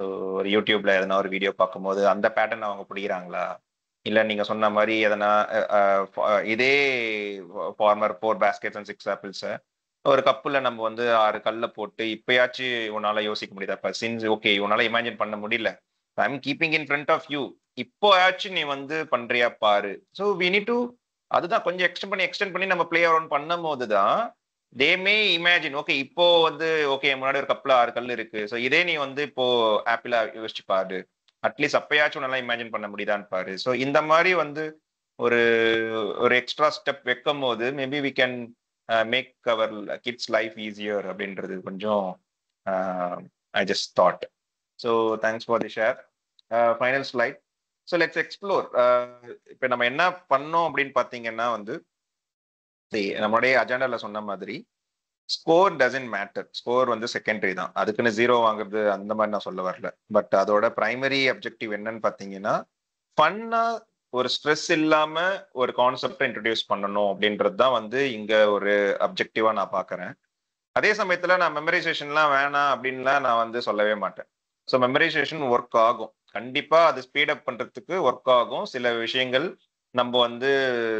ஸோ ஒரு யூடியூப்ல எதனா ஒரு வீடியோ பார்க்கும்போது அந்த பேட்டர்ன் அவங்க பிடிக்கிறாங்களா, இல்லை நீங்க சொன்ன மாதிரி எதனா இதே ஃபார்மர் 4 baskets and 6 apples ஒரு கப்புல நம்ம வந்து 6 கல்ல போட்டு இப்பயாச்சும் உன்னால யோசிக்க முடியுதா? இப்போ சின்ஸ் ஓகே உன்னால இமேஜின் பண்ண முடியல, I am keeping in front of you, இப்போயாச்சும் நீ வந்து பண்றியா பாரு. ஸோ we need to அதுதான் கொஞ்சம் எக்ஸ்டெண்ட் பண்ணி நம்ம பிளே அரவுண்ட் பண்ணும் போது தான் தே மே இமேஜின் ஓகே இப்போ வந்து ஓகே முன்னாடி ஒரு கப்பில் 6 கல் இருக்கு. ஸோ இதே நீ வந்து இப்போ ஆப்பிளா யோசிச்சு பாரு, அட்லீஸ்ட் அப்பயாச்சும் நல்லா இமேஜின் பண்ண முடியுதான்னு பாரு. ஸோ இந்த மாதிரி வந்து ஒரு ஒரு எக்ஸ்ட்ரா ஸ்டெப் வைக்கும் போது maybe we can make our kids life easier அப்படின்றது கொஞ்சம் I just thought. So thanks for the share. Final slide. So let's explore. இப்போ நம்ம என்ன பண்ணோம் அப்படின்னு பார்த்தீங்கன்னா வந்து நம்மளுடைய அஜெண்டால சொன்ன மாதிரி ஸ்கோர் டசன்ட் மேட்டர். ஸ்கோர் வந்து செகண்டரி தான், அதுக்குன்னு 0 வாங்குறது அந்த மாதிரி நான் சொல்ல வரல. பட் அதோட பிரைமரி அப்ஜெக்டிவ் என்னன்னு பார்த்தீங்கன்னா ஃபன்னா ஒரு ஸ்ட்ரெஸ் இல்லாம ஒரு கான்செப்டை இன்ட்ரடியூஸ் பண்ணணும் அப்படின்றது தான் வந்து இங்க ஒரு அப்ஜெக்டிவா நான் பாக்குறேன். அதே சமயத்துல நான் மெமரைசேஷன்லாம் வேணாம் அப்படின்லாம் நான் வந்து சொல்லவே மாட்டேன். ஸோ மெமரைசேஷன் ஒர்க் ஆகும், கண்டிப்பா அது ஸ்பீடப் பண்றதுக்கு ஒர்க் ஆகும். சில விஷயங்கள் நம்ம வந்து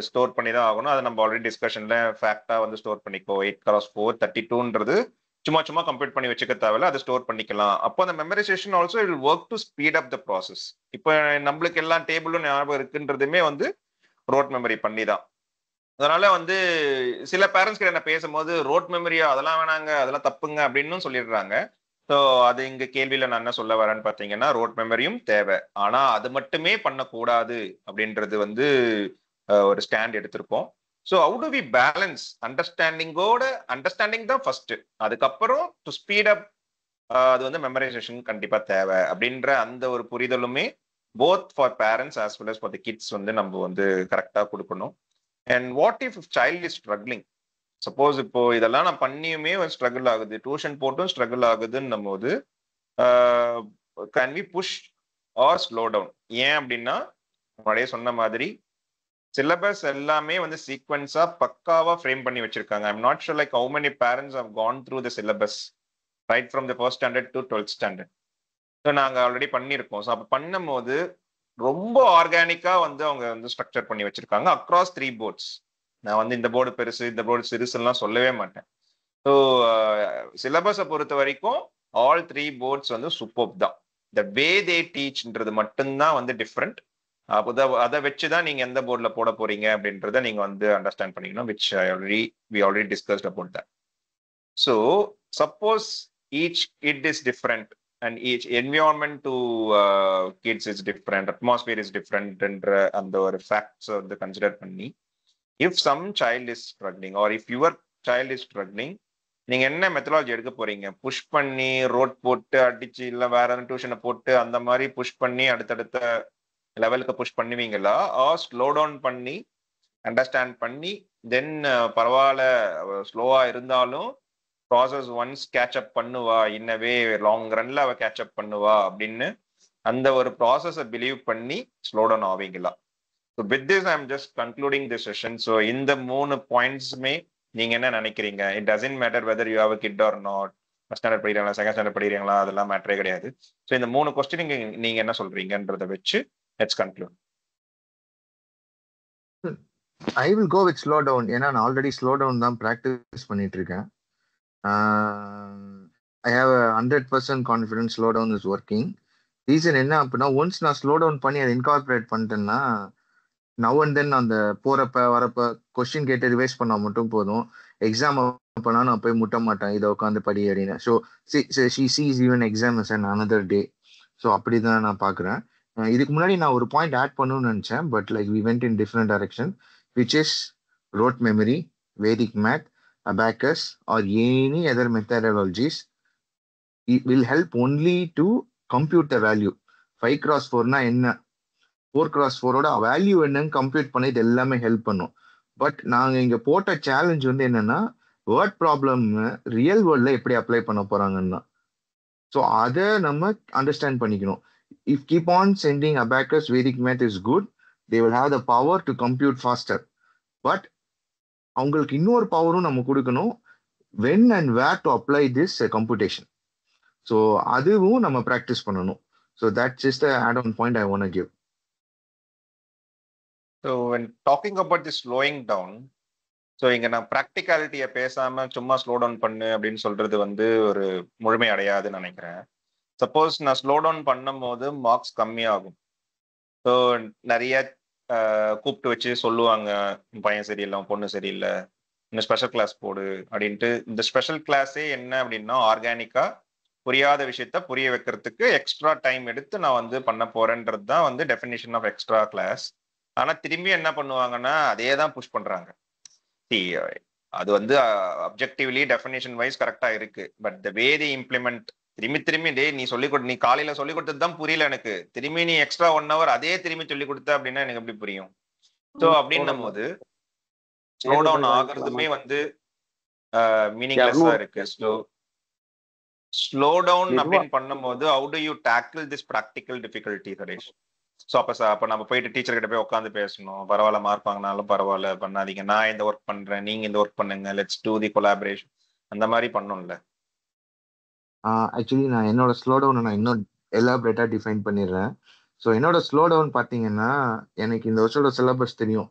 ஸ்டோர் பண்ணி தான் ஆகணும். அதை நம்ம ஆல்ரெடி டிஸ்கஷன்ல ஃபேக்டா வந்து ஸ்டோர் பண்ணிக்கோ. 8x4 32ன்றது சும்மா கம்ப்யூட் பண்ணி வச்சுக்க தேவையில்ல, அதை ஸ்டோர் பண்ணிக்கலாம். அப்போ அந்த memorisation also it will work to speed up the process. இப்போ நம்மளுக்கு எல்லா டேபிளும் ஞாபகம் இருக்குன்றதுமே வந்து ரோட் மெமரி பண்ணி தான். அதனால வந்து சில பேரண்ட்ஸ் கிட்ட என்ன பேசும்போது ரோட் மெமரியா அதெல்லாம் வேணாங்க, அதெல்லாம் தப்புங்க அப்படின்னு சொல்லிடுறாங்க. ஸோ அது இங்க கேள்வியில நான் என்ன சொல்ல வரேன்னு பார்த்தீங்கன்னா ரோட் மெமரியும் தேவை, ஆனா அது மட்டுமே பண்ணக்கூடாது அப்படின்றது வந்து ஒரு ஸ்டாண்ட் எடுத்திருக்கோம். So how do we balance understanding தான் ஃபர்ஸ்ட், அதுக்கப்புறம் டு ஸ்பீட் அப் அது வந்து மெமரைசேஷன் கண்டிப்பா தேவை அப்படின்ற அந்த ஒரு புரிதலுமே both for parents as well as for the kids வந்து நம்ம வந்து கரெக்டா கொடுக்கணும். And what if child is struggling, suppose இப்போ இதெல்லாம் நான் பண்ணியுமே ஸ்ட்ரகிள் ஆகுது, டியூஷன் போட்டும் ஸ்ட்ரகிள் ஆகுதுன்னும் போது can we push or slow down? ஏன் அப்படின்னா முன்னாடியே சொன்ன மாதிரி சிலபஸ் எல்லாமே வந்து சீக்வன்ஸா பக்காவா ஃப்ரேம் பண்ணி வச்சிருக்காங்க. I'm not sure like how many parents have gone through the syllabus right from the first standard to 12th standard. So நாங்கள் ஆல்ரெடி பண்ணியிருக்கோம். ஸோ அப்போ பண்ணும் போது ரொம்ப ஆர்கானிக்கா வந்து அவங்க வந்து ஸ்ட்ரக்சர் பண்ணி வச்சிருக்காங்க அக்ராஸ் 3 போர்ட்ஸ். நான் வந்து இந்த போர்டு பெருசு இந்த போர்டு சிறுசுலாம் சொல்லவே மாட்டேன். ஸோ சிலபஸை பொறுத்த வரைக்கும் ஆல் 3 போர்ட்ஸ் வந்து சூப்பர் தான். த வே தே டீச்ன்றது மட்டும்தான் வந்து டிஃப்ரெண்ட். அதை வச்சுதான் நீங்க எந்த போர்ட்ல போட போறீங்க அப்படின்றத நீங்க வந்து அண்டர்ஸ்டாண்ட் பண்ணிக்கணும், which we already discussed about that. So suppose each kid is different and each environment to kids is different, atmosphere is different என்ற அந்த ஒரு ஃபேக்ட்ஸ் வந்து கன்சிடர் பண்ணி if some child is struggling or if your child is struggling, நீங்க என்ன மெத்தடாலஜி எடுக்க போறீங்க? புஷ் பண்ணி ரோட் போட்டு அடிச்சு இல்ல வேற டியூஷனை போட்டு அந்த மாதிரி புஷ் பண்ணி அடுத்தடுத்த லெவலுக்கு புஷ் பண்ணுவீங்களா, ஆர் ஸ்லோ டவுன் பண்ணி அண்டர்ஸ்டாண்ட் பண்ணி தென் பரவாயில்ல ஸ்லோவா இருந்தாலும் ப்ராசஸ் ஒன்ஸ் கேட்சப் பண்ணுவா, இன்னவே லாங் ரன்ல அவ கேட்சப் பண்ணுவா அப்படின்னு அந்த ஒரு ப்ராசஸை பிலீவ் பண்ணி ஸ்லோ டவுன் ஆவீங்களா? So with this I'm just concluding this session. So இந்த 3 பாயிண்ட்ஸுமே நீங்க என்ன நினைக்கிறீங்க? It doesn't matter whether you have a kid or not. First standard படிக்கிறீங்களா, செகண்ட் ஸ்டாண்டர்ட் படிக்கிறீங்களா, அதெல்லாம் மேட்டரே கிடையாது. ஸோ இந்த 3 கொஸ்டின் நீங்க என்ன சொல்றீங்கன்றதை வச்சு let's conclude. I will go with slow down. ஏன்னா நான் ஆல்ரெடி ஸ்லோ டவுன் தான் ப்ராக்டிஸ் பண்ணிட்டு இருக்கேன். I have a 100% confidence slow down is working. Reason என்ன அப்படின்னா ஒன்ஸ் நான் ஸ்லோ டவுன் பண்ணி அதை இன்கார்பரேட் பண்ணிட்டேன்னா நவ் அண்ட் தென் அந்த போறப்ப வரப்ப கொஸ்டின் கேட்டு ரிவைஸ் பண்ணா மட்டும் போதும். எக்ஸாம் அப்பனா நான் போய் முட்ட மாட்டேன் இதை உட்காந்து படி அப்படின்னு. So she sees even exam as an another day. So அப்படிதான் நான் பார்க்குறேன். இதுக்கு முன்னாடி நான் ஒரு பாயிண்ட் ஆட் பண்ணணும்னு நினச்சேன், but like we went in different direction, which is rote memory, Vedic math, abacus or any other methodologies. It will help only to compute the value. 5x4 னா என்ன, 4x4 வேல்யூ என்னன்னு கம்ப்யூட் பண்ணி இது எல்லாமே ஹெல்ப் பண்ணும். பட் நாங்கள் இங்கே போட்ட சேலஞ்ச் வந்து என்னன்னா வேர்ட் ப்ராப்ளம் ரியல் வேர்ல்டில் எப்படி அப்ளை பண்ண போறாங்கன்னா, ஸோ அதை நம்ம அண்டர்ஸ்டாண்ட் பண்ணிக்கணும். If keep on sending abacus, Vedic math is good, they will have the power to compute faster. But அவங்களுக்கு இன்னொரு பவரும் நம்ம கொடுக்கணும், when and where to apply this computation. So அதுவும் நம்ம ப்ராக்டிஸ் பண்ணணும். So that's just the add-on point I want to give. So when talking about this slowing down, so இங்க நான் ப்ராக்டிகாலிட்டியை பேசாம சும்மா ஸ்லோ டவுன் பண்ணு அப்படின்னு சொல்றது வந்து ஒரு முழுமை அடையாதுன்னு நினைக்கிறேன். சப்போஸ் நான் ஸ்லோ டவுன் பண்ணும் போது மார்க்ஸ் கம்மியாகும். ஸோ நிறைய கூப்பிட்டு வச்சு சொல்லுவாங்க, பையன் சரியில்லை பொண்ணு சரியில்லை, இந்த ஸ்பெஷல் கிளாஸ் போடு அப்படின்ட்டு. இந்த ஸ்பெஷல் கிளாஸே என்ன அப்படின்னா ஆர்கானிக்கா புரியாத விஷயத்த புரிய வைக்கிறதுக்கு எக்ஸ்ட்ரா டைம் எடுத்து நான் வந்து பண்ண போறேன்றது தான் வந்து டெஃபினிஷன் ஆஃப் எக்ஸ்ட்ரா கிளாஸ். ஆனா திரும்பி என்ன பண்ணுவாங்கன்னா அதே தான் புஷ் பண்றாங்க. அது வந்து அப்ஜெக்டிவ்லி டெஃபினேஷன் வைஸ் கரெக்டா இருக்கு. But the way the implement திரும்பி திரும்பி டே நீ காலையில சொல்லி கொடுத்தது தான் புரியல எனக்கு, திரும்பி நீ எக்ஸ்ட்ரா 1 hour அதே திரும்பி சொல்லி கொடுத்த அப்படின்னா எனக்கு எப்படி புரியும்? ஸோ அப்படின்னும் போது ஸ்லோ டவுன் ஆகுறதுமே வந்து மீனிங்லெஸ்ஸா இருக்கு. ஸ்லோ டவுன் அப்படின்னு பண்ணும்போது how do you tackle this practical difficulty Haresh? So அப்போ நம்ம போயிட்டு டீச்சர் கிட்ட போய் உட்காந்து பேசணும், பரவாயில்ல மார்க் வாங்கினாலும் பரவாயில்ல பண்ணாதீங்க, நான் இந்த ஒர்க் பண்றேன் நீங்க இந்த ஒர்க் பண்ணுங்க, லெட்ஸ் டூ தி கொலாபரேஷன், அந்த மாதிரி பண்ணும்ல. ஆக்சுவலி நான் என்னோட ஸ்லோ டவுனை நான் இன்னும் எலாபரேட்டாக டிஃபைன் பண்ணிடுறேன். ஸோ என்னோட ஸ்லோ டவுன் பார்த்தீங்கன்னா எனக்கு இந்த வருஷோட சிலபஸ் தெரியும்,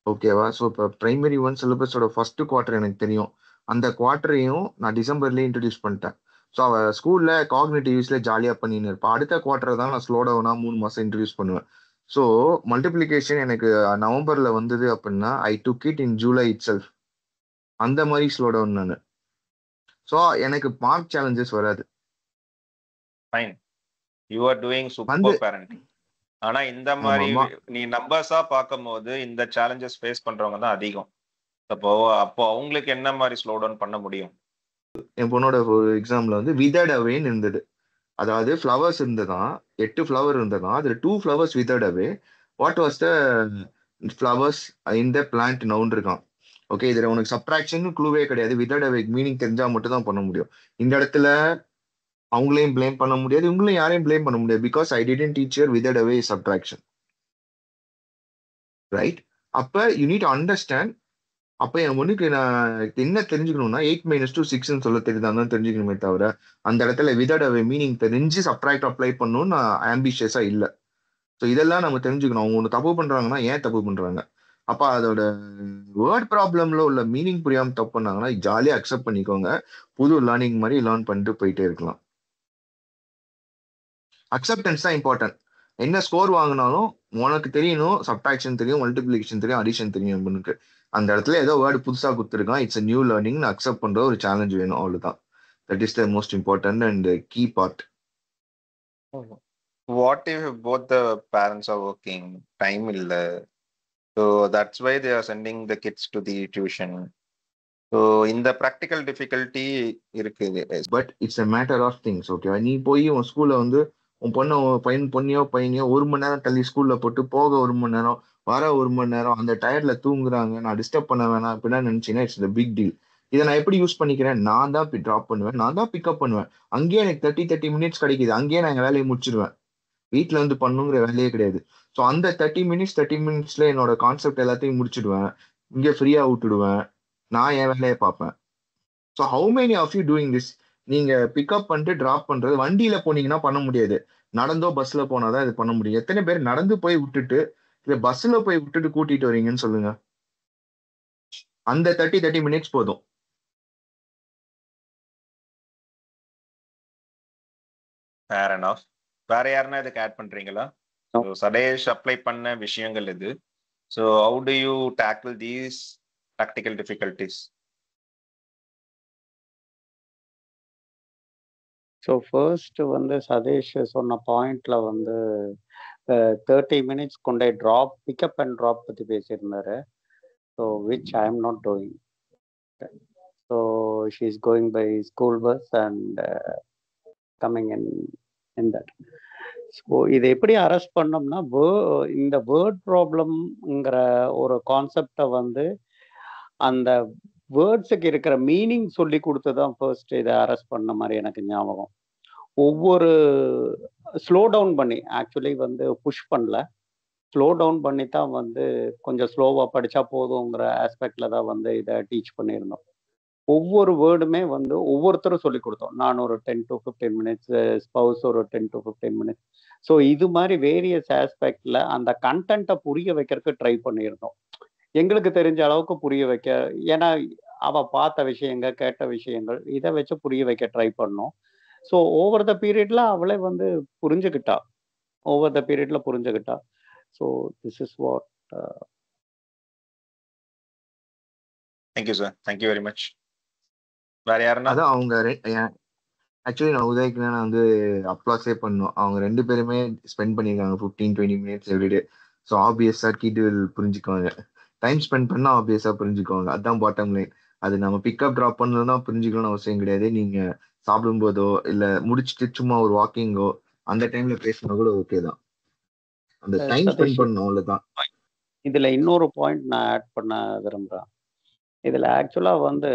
ஓகேவா? ஸோ இப்போ பிரைமரி 1 சிலபஸோட ஃபர்ஸ்ட் குவார்டர் எனக்கு தெரியும். அந்த குவார்டரையும் நான் டிசம்பர்லேயே இன்ட்ரடியூஸ் பண்ணிட்டேன். ஸோ அவள் ஸ்கூலில் காக்னிட்டிவ்ஸில் ஜாலியாக பண்ணின்னு இருப்பாள். அடுத்த குவார்டர் தான் நான் ஸ்லோ டவுனாக 3 மாதம் இன்ட்ரடியூஸ் பண்ணுவேன். ஸோ மல்டிப்ளிகேஷன் எனக்கு நவம்பரில் வந்தது அப்படின்னா I took it in July itself. அந்த மாதிரி ஸ்லோ டவுன் நான். ஸோ எனக்கு மார்க் சேலஞ்சஸ் வராது. Fine, you are doing super parenting. ஆனா இந்த மாதிரி நீ நம்பர்ஸா பார்க்கும்போது இந்த சேலஞ்சஸ் ஃபேஸ் பண்றவங்க தான் அதிகம். அப்போ அவங்களுக்கு என்ன மாதிரி ஸ்லோ டவுன் பண்ண முடியும்? என் பொண்ணோட ஒரு எக்ஸாம்ல வந்து விதர்ட் அவேன்னு இருந்தது. அதாவது ஃப்ளவர்ஸ் இருந்ததான் 8 ஃப்ளவர் இருந்ததான், அதுல 2 flowers விதர்ட் away. What was the flowers இந்த பிளான்ட் நவுன் இருக்கான். ஓகே, இதுல உனக்கு சப்ட்ராக்ஷன் க்ளூவே கிடையாது. விதர்ட் அவே மீனிங் தெரிஞ்சா மட்டும் தான் பண்ண முடியும். இந்த இடத்துல அவங்களையும் பிளேம் பண்ண முடியாது, இவங்களையும் யாரையும் பிளேம் பண்ண முடியாது. Because I didn't teacher விதர்ட் away subtraction, right? அப்ப யூ நீட் அண்டர்ஸ்டாண்ட். அப்ப என் பொண்ணுக்கு நான் என்ன தெரிஞ்சுக்கணும்னா 8 - 2 6 சொல்ல தெரியுதான் தெரிஞ்சுக்கணுமே தவிர அந்த இடத்துல விதர்ட் அவே மீனிங் தெரிஞ்சு சப்ட்ராக்ட் அப்ளை பண்ணணும்னு நான் ஆம்பிஷியஸா இல்லை. ஸோ இதெல்லாம் நம்ம தெரிஞ்சுக்கணும். அவங்க ஒன்று தப்பு பண்றாங்கன்னா ஏன் தப்பு பண்றாங்க, அப்ப அதோட வேர்ட் ப்ராப்ளம்ல உள்ள மீனிங் புரியாம தப்பு பண்ணாங்கன்னா ஜாலியா அக்செப்ட் பண்ணிக்கோங்க. புது லேர்னிங் மாதிரி லேர்ன் பண்ணிட்டு போயிட்டே இருக்கலாம். அக்செப்டன்ஸ் தான் இம்பார்ட்டன்ட். என்ன ஸ்கோர் வாங்கினாலும் உனக்கு தெரியணும், சப்ட்ராக்ஷன் தெரியும், மல்டிப்ளிகேஷன் தெரியும், அடிஷன் தெரியும். எனக்கு அந்த இடத்துல ஏதோ வேர்டு புதுசா கொடுத்துருக்கான், இட்ஸ் நியூ லேர்னிங் அக்செப்ட் பண்ற ஒரு சேலஞ்ச் வேணும், அவ்வளவுதான். That is the most important and key part. What if both the parents are working, time இல்ல, so that's why they are sending the kids to the tuition. So இந்த practical difficulty இருக்குது. But it's a matter of things. ஓகேவா? நீ போய் உன் ஸ்கூல்ல வந்து உன் பொண்ணையோ பையனையோ 1 மணி நேரம் தள்ளி ஸ்கூல்ல போட்டு போக 1 மணி நேரம் வர 1 மணி நேரம் அந்த டயர்ட்ல தூங்குறாங்க, நான் டிஸ்டர்ப் பண்ண வேணாம் அப்படின்னா நினைச்சீங்கன்னா இட்ஸ் த பிக் டீல். இதை நான் எப்படி யூஸ் பண்ணிக்கிறேன், நான் தான் ட்ராப் பண்ணுவேன், நான் தான் பிக்கப் பண்ணுவேன். அங்கேயே எனக்கு 30 மினிட்ஸ் கிடைக்குது, அங்கேயே நான் என் வேலையை முடிச்சிருவேன். வீட்டுல வந்து பண்ணுங்கிற வேலையே கிடையாது. ஸோ அந்த 30 மினிட்ஸ்ல என்னோட கான்செப்ட் எல்லாத்தையும் முடிச்சிடுவேன், இங்கே ஃப்ரீயா விட்டுடுவேன், நான் என் வேலையை பார்ப்பேன். So how many of you doing this? நீங்க பிக்கப் பண்ணிட்டு டிராப் பண்றது வண்டியில போனீங்கன்னா பண்ண முடியாது, நடந்தோ பஸ்ல போனாதான் இது பண்ண முடியும். எத்தனை பேர் நடந்து போய் விட்டுட்டு இல்ல பஸ்ல போய் விட்டுட்டு கூட்டிட்டு வரீங்கன்னு சொல்லுங்க. அந்த 30 மினிட்ஸ் போதும். Fair enough. வேற யாருன்னா இதுக்கு ஆட் பண்றீங்களா? சதேஷ் அப்ளை பண்ண விஷயங்கள் இது. So how do you tackle these practical difficulties? So first வந்து சதேஷ் சொன்ன பாயிண்ட்ல வந்து 30 மினிட்ஸ் கொண்டே ட்ராப் பிக்கப் அண்ட் ட்ராப் பற்றி பேசியிருந்தாரு. So which I am not doing. So she is going by school bus and coming in that. So இதை எப்படி அரெஸ்ட் பண்ணோம்னா இந்த வேர்ட் ப்ராப்ளம்ங்கிற ஒரு கான்செப்டை வந்து அந்த வேர்ட்ஸுக்கு இருக்கிற மீனிங் சொல்லி கொடுத்து தான் ஃபர்ஸ்ட் இதை அரெஸ்ட் பண்ண மாதிரி எனக்கு ஞாபகம். ஒவ்வொரு ஸ்லோ டவுன் பண்ணி ஆக்சுவலி வந்து புஷ் பண்ணல, ஸ்லோ டவுன் பண்ணி தான் வந்து கொஞ்சம் ஸ்லோவாக படித்தா போதுங்கிற ஆஸ்பெக்டில் தான் வந்து இதை டீச் பண்ணியிருந்தோம். ஒவ்வொரு வேர்டுமே வந்து ஒவ்வொருத்தரும் சொல்லி கொடுத்தோம். நான் ஒரு 10 to 15 மினிட்ஸ், ஸ்பவுஸ் ஒரு 10 to 15 மினிட்ஸ். ஸோ இது மாதிரி வேரியஸ் ஆஸ்பெக்டில் அந்த கண்டென்ட்டை புரிய வைக்கிறதுக்கு ட்ரை பண்ணியிருந்தோம், எங்களுக்கு தெரிஞ்ச அளவுக்கு புரிய வைக்க. ஏன்னா அவள் பார்த்த விஷயங்கள், கேட்ட விஷயங்கள், இதை வச்சு புரிய வைக்க ட்ரை பண்ணோம். ஸோ ஓவர் த பீரியட்ல அவளே வந்து புரிஞ்சுக்கிட்டா. So this is what thank you sir, thank you very much. வேற யாருன்னா? அதான் அவங்க ஆக்சுவலி நான் உதய்க்கு நான் வந்து அப்ளாஸே பண்ணும். அவங்க 2 பேருமே ஸ்பெண்ட் பண்ணியிருக்காங்க 15-20 மினிட்ஸ் எவ்ரிடே. ஸோ ஆப்வியஸா கீட்டு புரிஞ்சுக்குவாங்க. டைம் ஸ்பெண்ட் பண்ணா ஆப்வியஸா புரிஞ்சுக்குவாங்க. அதான் பாட்டம் லைன். அது நம்ம பிக்கப் ட்ராப் பண்ணலாம் புரிஞ்சுக்கணும்னு அவசியம் கிடையாது. நீங்க சாப்பிடும் போதோ இல்ல முடிச்சுட்டு சும்மா ஒரு வாக்கிங்கோ அந்த டைம்ல பேசினா கூட ஓகே தான். அந்த டைம் ஸ்பெண்ட் சதீஷ், பண்ணணும் அவ்வளவுதான். இதுல இன்னொரு பாயிண்ட் நான் ஆட் பண்ண விரும்புறேன். இதுல ஆக்சுவலா வந்து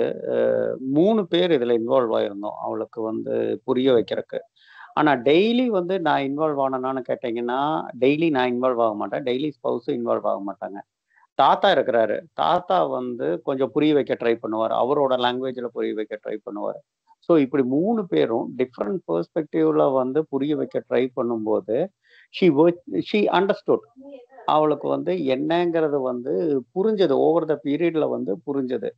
3 பேர் இதுல இன்வால்வ் ஆயிருந்தோம் அவளுக்கு வந்து புரிய வைக்கிறதுக்கு. ஆனா டெய்லி வந்து நான் இன்வால்வ் ஆனேனான்னு கேட்டீங்கன்னா, டெய்லி நான் இன்வால்வ் ஆக மாட்டேன். டெய்லி ஸ்பௌஸும் இன்வால்வ் ஆக மாட்டாங்க. தாத்தா இருக்கிறாரு. தாத்தா வந்து கொஞ்சம் புரிய வைக்க ட்ரை பண்ணுவார். அவரோட லாங்குவேஜ்ல புரிய வைக்க ட்ரை பண்ணுவார். ஸோ இப்படி 3 பேரும் டிஃப்ரெண்ட் பெர்ஸ்பெக்டிவ்ல வந்து புரிய வைக்க ட்ரை பண்ணும்போது ஷி அண்டர்ஸ்டுட். அவளுக்கு வந்து என்னங்கிறது வந்து புரிஞ்சது. ஓவர் த பீரியட்ல வந்து புரிஞ்சது.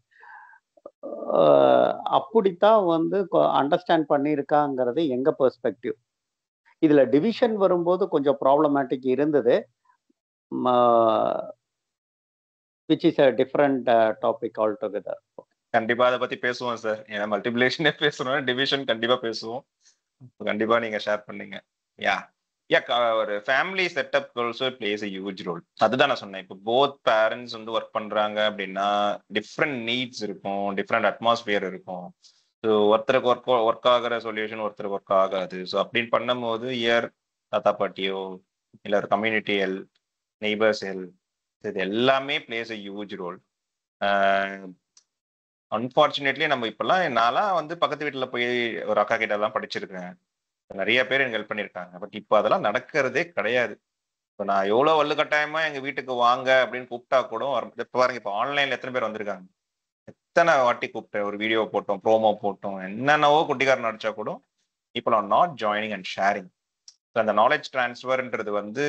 அப்படித்தான் வந்து அண்டர்ஸ்டாண்ட் பண்ணியிருக்காங்கிறது எங்க பெர்ஸ்பெக்டிவ். இதுல டிவிஷன் வரும்போது கொஞ்சம் ப்ராப்ளமேட்டிக் இருந்தது. which is a different topic altogether. கண்டிப்பா அதை பத்தி பேசுவோம் சார். ஏன்னா மல்டிபிளேஷனே பேசணும், டிவிஷன் கண்டிப்பா பேசுவோம். கண்டிப்பா நீங்க ஷேர் பண்ணீங்க. யா ஒரு family setup also plays a huge role. அதுதான் நான் சொன்னேன். இப்போ போத் பேரண்ட்ஸ் வந்து ஒர்க் பண்றாங்க அப்படின்னா டிஃப்ரெண்ட் நீட்ஸ் இருக்கும், டிஃப்ரெண்ட் அட்மாஸ்பியர் இருக்கும். ஸோ ஒருத்தருக்கு ஒர்க் ஆகிற சொல்யூஷன் ஒருத்தருக்கு ஒர்க் ஆகாது. ஸோ அப்படின்னு பண்ணும்போது தாத்தா பாட்டியோ இல்லை ஒரு கம்யூனிட்டி ஹெல்ப், நெய்பர்ஸ் ஹெல்ப், இது எல்லாமே plays a huge role. Unfortunately நம்ம இப்பெல்லாம் நான்லாம் வந்து பக்கத்து வீட்டில் போய் ஒரு அக்கா கிட்ட எல்லாம் படிச்சிருக்கேன். நிறைய பேர் எனக்கு ஹெல்ப் பண்ணியிருக்காங்க. பட் இப்போ அதெல்லாம் நடக்கிறதே கிடையாது. இப்போ நான் எவ்வளோ வலுக்கட்டாயமா எங்க வீட்டுக்கு வாங்க அப்படின்னு கூப்பிட்டா கூட இப்போ பாருங்க, இப்போ ஆன்லைன்ல எத்தனை பேர் வந்திருக்காங்க. எத்தனை வாட்டி கூப்பிட்டேன், ஒரு வீடியோ போட்டோம், ப்ரோமோ போட்டோம், என்னென்னவோ குட்டிக்காரன் அடிச்சா கூட இப்போ நாட் ஜாயினிங் அண்ட் ஷேரிங். அந்த நாலேஜ் டிரான்ஸ்ஃபர்ன்றது வந்து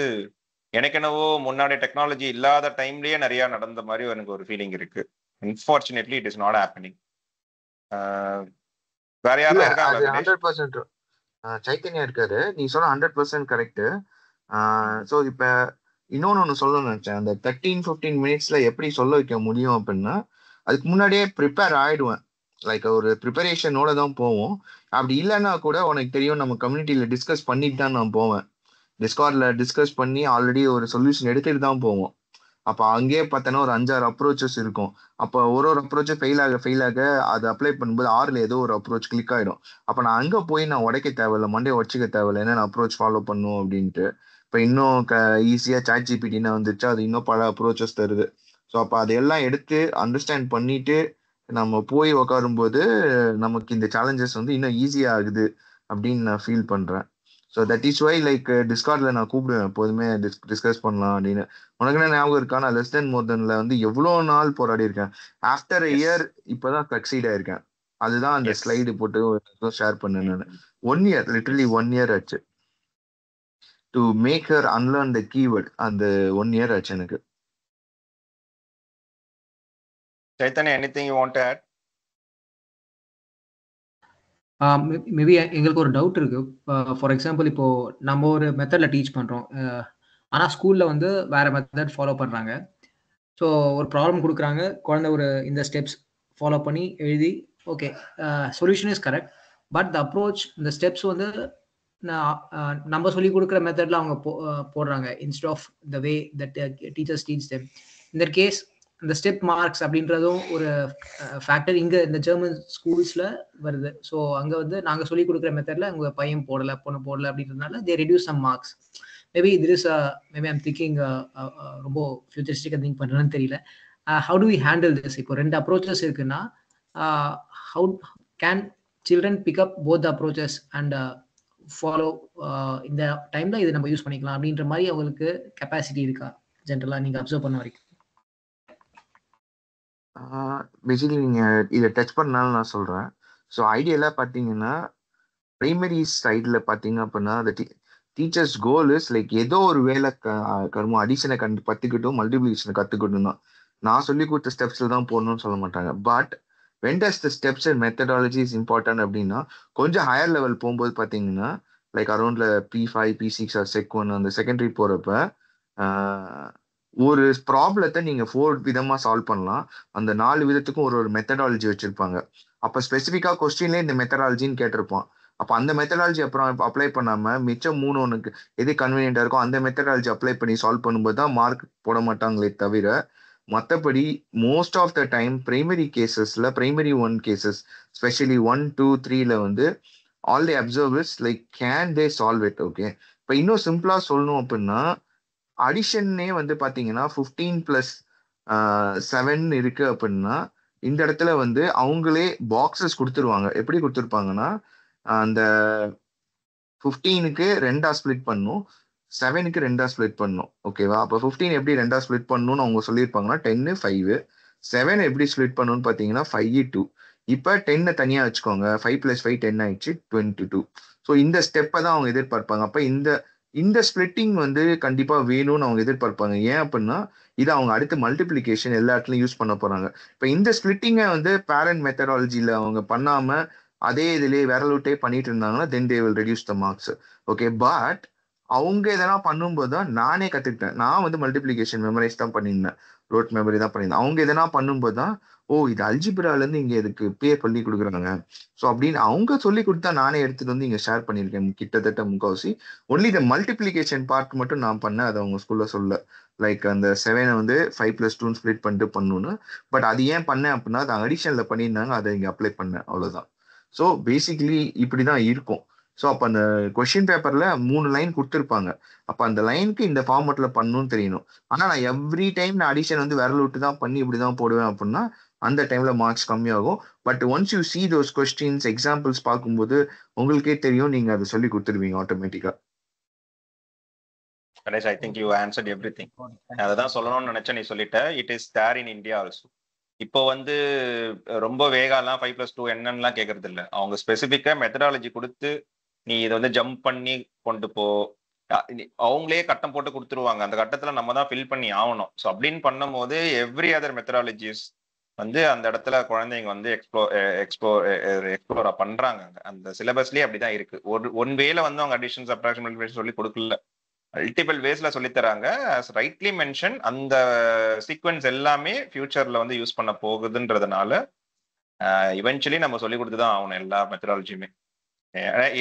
எனக்கு என்னவோ முன்னாடி டெக்னாலஜி இல்லாத டைம்லயே நிறைய நடந்த மாதிரி எனக்கு ஒரு ஃபீலிங் இருக்கு. Unfortunately it is not happening. வேற யாரா இருக்காங்களா? 100% சைத்தன்யா இருக்காரு. நீ சொன்ன 100% கரெக்ட். ஸோ இப்ப இன்னொன்னு சொல்லணும்னு நினைச்சேன். அந்த 13-15 மினிட்ஸ்ல எப்படி சொல்ல வைக்க முடியும் அப்படின்னா, அதுக்கு முன்னாடியே ப்ரிப்பேர் ஆயிடுவேன். லைக் ஒரு ப்ரிப்பரேஷனோட தான் போவோம். அப்படி இல்லைன்னா கூட உனக்கு தெரியும், நம்ம கம்யூனிட்டியில டிஸ்கஸ் பண்ணிட்டு தான் நான் போவேன். டிஸ்கார்ட்ல டிஸ்கஸ் பண்ணி ஆல்ரெடி ஒரு சொல்யூஷன் எடுத்துட்டு தான் போவோம். அப்போ அங்கேயே பார்த்தோன்னா ஒரு 5-6 அப்ரோச்சஸ் இருக்கும். அப்போ ஒரு அப்ரோச்சும் ஃபெயில் ஆக அதை அப்ளை பண்ணும்போது 6ல் ஏதோ ஒரு அப்ரோச் கிளிக் ஆகிடும். அப்போ நான் அங்கே போய் நான் உடைக்க தேவையில்லை, மண்டே உடச்சிக்க தேவையில்லை, என்னென்ன அப்ரோச் ஃபாலோ பண்ணும் அப்படின்ட்டு. இப்போ இன்னும் ஈஸியாக சாட் ஜிபிடின்னு வந்துருச்சு, அது இன்னும் பல அப்ரோச்சஸ் தருது. ஸோ அப்போ அதையெல்லாம் எடுத்து அண்டர்ஸ்டாண்ட் பண்ணிட்டு நம்ம போய் உட்காரும்போது நமக்கு இந்த சேலஞ்சஸ் வந்து இன்னும் ஈஸியாக ஆகுது அப்படின்னு நான் ஃபீல் பண்ணுறேன். So that is why like டிஸ்கார்ட்ல நான் கூப்பிடுவேன் எப்போதுமே டிஸ்கஸ் பண்ணலாம் அப்படின்னு. உனக்கு என்ன ஞாபகம் இருக்கா, நான் லெஸ் தென் மோர் தென்ல வந்து எவ்வளோ நாள் போராடி இருக்கேன். ஆஃப்டர் இயர் இப்போதான் சக்சீட் ஆயிருக்கேன். அதுதான் அந்த ஸ்லைடு போட்டு ஷேர் பண்ணேன் நான். 1 year, லிட்டரலி 1 year ஆச்சு to make her unlearn the keyword. அந்த 1 year ஆச்சு எனக்கு. Chaitanya, anything you want to add? Maybe எங்களுக்கு ஒரு டவுட் இருக்கு. ஃபார் எக்ஸாம்பிள் இப்போ நம்ம ஒரு மெத்தட்ல டீச் பண்றோம். ஆனா ஸ்கூல்ல வந்து வேற மெத்தட் ஃபாலோ பண்றாங்க. ஸோ ஒரு ப்ராப்ளம் கொடுக்குறாங்க, குழந்தை ஒரு இந்த ஸ்டெப்ஸ் ஃபாலோ பண்ணி எழுதி okay solution is correct. But the approach இந்த ஸ்டெப்ஸ் வந்து நம்ம சொல்லி கொடுக்குற மெத்தட்ல அவங்க போடுறாங்க instead of the way that teachers teach them. இந்த கேஸ் இந்த ஸ்டெப் மார்க்ஸ் அப்படின்றதும் ஒரு ஃபேக்டர் இங்கே இந்த ஜெர்மன் ஸ்கூல்ஸில் வருது. ஸோ அங்கே வந்து நாங்கள் சொல்லி கொடுக்குற மெத்தடில் உங்கள் பையன் போடலை பொண்ணு போடலை அப்படின்றதுனால they reduce some marks. Maybe this is maybe I'm thinking ரொம்ப ஃபியூச்சரிஸ்டிக்காக திங்க் பண்ணுறேன்னு தெரியல. How do we handle this? இப்போ 2 அப்ரோச்சஸ் இருக்குன்னா how can children pick up both approaches and follow இந்த டைமில் இது நம்ம யூஸ் பண்ணிக்கலாம் அப்படின்ற மாதிரி அவங்களுக்கு கெப்பாசிட்டி இருக்கா ஜென்ரலாக நீங்கள் அப்சர்வ் பண்ண வரைக்கும்? பேசிக்கலி நீங்கள் இதை டச் பண்ணாலும் நான் சொல்கிறேன். ஸோ ஐடியலாக பார்த்தீங்கன்னா ப்ரைமரி சைடில் பார்த்தீங்க அப்படின்னா அந்த டீச்சர்ஸ் கோல் இஸ் லைக் ஏதோ ஒரு வேலை கருமம் அடிஷனை கற்றுக்கிட்டும் மல்டிப்ளிகேஷனை கற்றுக்கிட்டும் தான். நான் சொல்லி கொடுத்த ஸ்டெப்ஸில் தான் போடணும்னு சொல்ல மாட்டாங்க. But when does the steps and methodology is important அப்படின்னா கொஞ்சம் ஹையர் லெவல் போகும்போது பார்த்தீங்கன்னா like அரௌண்டில் P5 P6 R Sec 1 அந்த செகண்டரி போகிறப்ப ஒரு ப்ராப்ளத்தை நீங்க 4 விதமா சால்வ் பண்ணலாம். அந்த 4 விதத்துக்கும் ஒரு மெத்தடாலஜி வச்சிருப்பாங்க. அப்ப ஸ்பெசிஃபிக்கா கொஸ்டின்ல இந்த மெத்தடாலஜின்னு கேட்டிருப்பான். அப்ப அந்த மெத்தடாலஜி அப்புறம் அப்ளை பண்ணாம மிச்சம் 3 உனக்கு எது கன்வீனியன்டா இருக்கோ அந்த மெத்தடாலஜி அப்ளை பண்ணி சால்வ் பண்ணும்போது தான் மார்க் போட மாட்டாங்களே தவிர, மற்றபடி most of the time primary 1 cases specially 1, 2, 3ல வந்து all they observe is like can they solve it. Okay, இப்போ இன்னும் சிம்பிளா சொல்லணும் அப்படின்னா அடிஷன்னே வந்து பாத்தீங்கன்னா 15+7 இருக்கு அப்படின்னா இந்த இடத்துல வந்து அவங்களே பாக்ஸஸ் கொடுத்துருவாங்க. எப்படி கொடுத்துருப்பாங்கன்னா அந்த 15க்கு 2ஆ ஸ்பிளிட் பண்ணும், 7க்கு 2ஆ ஸ்பிளிட் பண்ணும். ஓகேவா? அப்போ 15 எப்படி 2ஆ ஸ்பிளிட் பண்ணணும்னு அவங்க சொல்லியிருப்பாங்கன்னா 10, 5. 7 எப்படி ஸ்பிளிட் பண்ணணும்னு பார்த்தீங்கன்னா 5, 2. இப்போ 10 தனியா வச்சுக்கோங்க. 5+5 10 ஆயிடுச்சு, 22. ஸோ இந்த ஸ்டெப்பை தான் அவங்க எதிர்பார்ப்பாங்க. அப்போ இந்த ஸ்பிளிட்டிங் வந்து கண்டிப்பா வேணும்னு அவங்க எதிர்பார்ப்பாங்க. ஏன் அப்படின்னா இது அவங்க அடுத்து மல்டிப்ளிகேஷன் எல்லா இடத்துலையும் யூஸ் பண்ண போறாங்க. இப்போ இந்த ஸ்பிளிட்டிங்கை வந்து பேரண்ட் மெத்தடாலஜியில அவங்க பண்ணாம அதே இதுலயே விரலுட்டே பண்ணிட்டு இருந்தாங்கன்னா then they will reduce the marks. Okay, but அவங்க இதெல்லாம் பண்ணும்போது தான் நானே கத்துக்கிட்டேன். நான் வந்து மல்டிப்ளிகேஷன் மெமரைஸ் தான் பண்ணியிருந்தேன், ரோட் மெமரி தான் பண்ணியிருந்தேன். அவங்க இதெல்லாம் பண்ணும்போது தான் ஓ இது அல்ஜிப்ரால இருந்து இங்க இதுக்கு பேர் பண்ணி கொடுக்குறாங்க. ஸோ அப்படின்னு அவங்க சொல்லி கொடுத்தா நானே எடுத்துட்டு வந்து இங்க ஷேர் பண்ணியிருக்கேன் கிட்டத்தட்ட முக்காவாசி. ஒன்லி இந்த மல்டிப்ளிகேஷன் பார்ட் மட்டும் நான் பண்ணேன், அதை அவங்க ஸ்கூல்ல சொல்ல. லைக் அந்த 7 வந்து 5+2 ஸ்பிளிட் பண்ணிட்டு பண்ணணும்னு. பட் அது ஏன் பண்ணேன் அப்படின்னா அது அடிஷன்ல பண்ணியிருந்தாங்க, அதை இங்க அப்ளை பண்ணேன், அவ்வளவுதான். ஸோ பேசிக்லி இப்படிதான் இருக்கும். ஸோ அப்போ அந்த கொஸ்டின் பேப்பர்ல 3 லைன் கொடுத்துருப்பாங்க. அப்போ அந்த லைனுக்கு இந்த ஃபார்மட்ல பண்ணணும்னு தெரியணும். ஆனா நான் எவ்ரி டைம் நான் அடிஷன் வந்து விரல் விட்டு தான் பண்ணி இப்படிதான் போடுவேன் அப்படின்னா அந்த டைம்ல மார்க்ஸ் கம்மியாகும். But once you see those questions examples பார்க்கும்போது உங்களுக்கே தெரியும், நீங்க அதை சொல்லி கொடுத்துருவீங்க ஆட்டோமேட்டிக்கா. Ganesh, I think you answered everything. அதான் சொல்லணும்னு நினைச்சேன், நீ சொல்லிட்ட. It is there in India also. இப்போ வந்து ரொம்ப வேகாலாம் 5+2 என்னன்னுலாம் கேட்கறது இல்லை. அவங்க ஸ்பெசிஃபிக்கா மெத்தடாலஜி கொடுத்து நீ இதை வந்து ஜம்ப் பண்ணி கொண்டு போ, அவங்களே கட்டம் போட்டு கொடுத்துருவாங்க. அந்த கட்டத்துல நம்ம தான் ஃபில் பண்ணி ஆகணும். ஸோ அப்படின்னு பண்ணும்போது எவ்ரி அதர் மெத்தடாலஜிஸ் வந்து அந்த இடத்துல குழந்தைங்க வந்து எக்ஸ்ப்ளோரா பண்றாங்க. அந்த சிலபஸ்லயே அப்படிதான் இருக்கு. ஒன் வேல வந்து அவங்க அடிஷன் சப்ட்ராக்ஷன் மல்டிப்ளிகேஷன் சொல்லி கொடுக்கல, மல்டிபிள் வேஸ்ல சொல்லி தராங்க. ரைட்லி மென்ஷன் அந்த சீக்வன்ஸ் எல்லாமே ஃபியூச்சர்ல வந்து யூஸ் பண்ண போகுதுன்றதுனால இவென்ச்சுவலி நம்ம சொல்லி கொடுத்துதான் ஆகணும் எல்லா மெத்தடாலஜியுமே.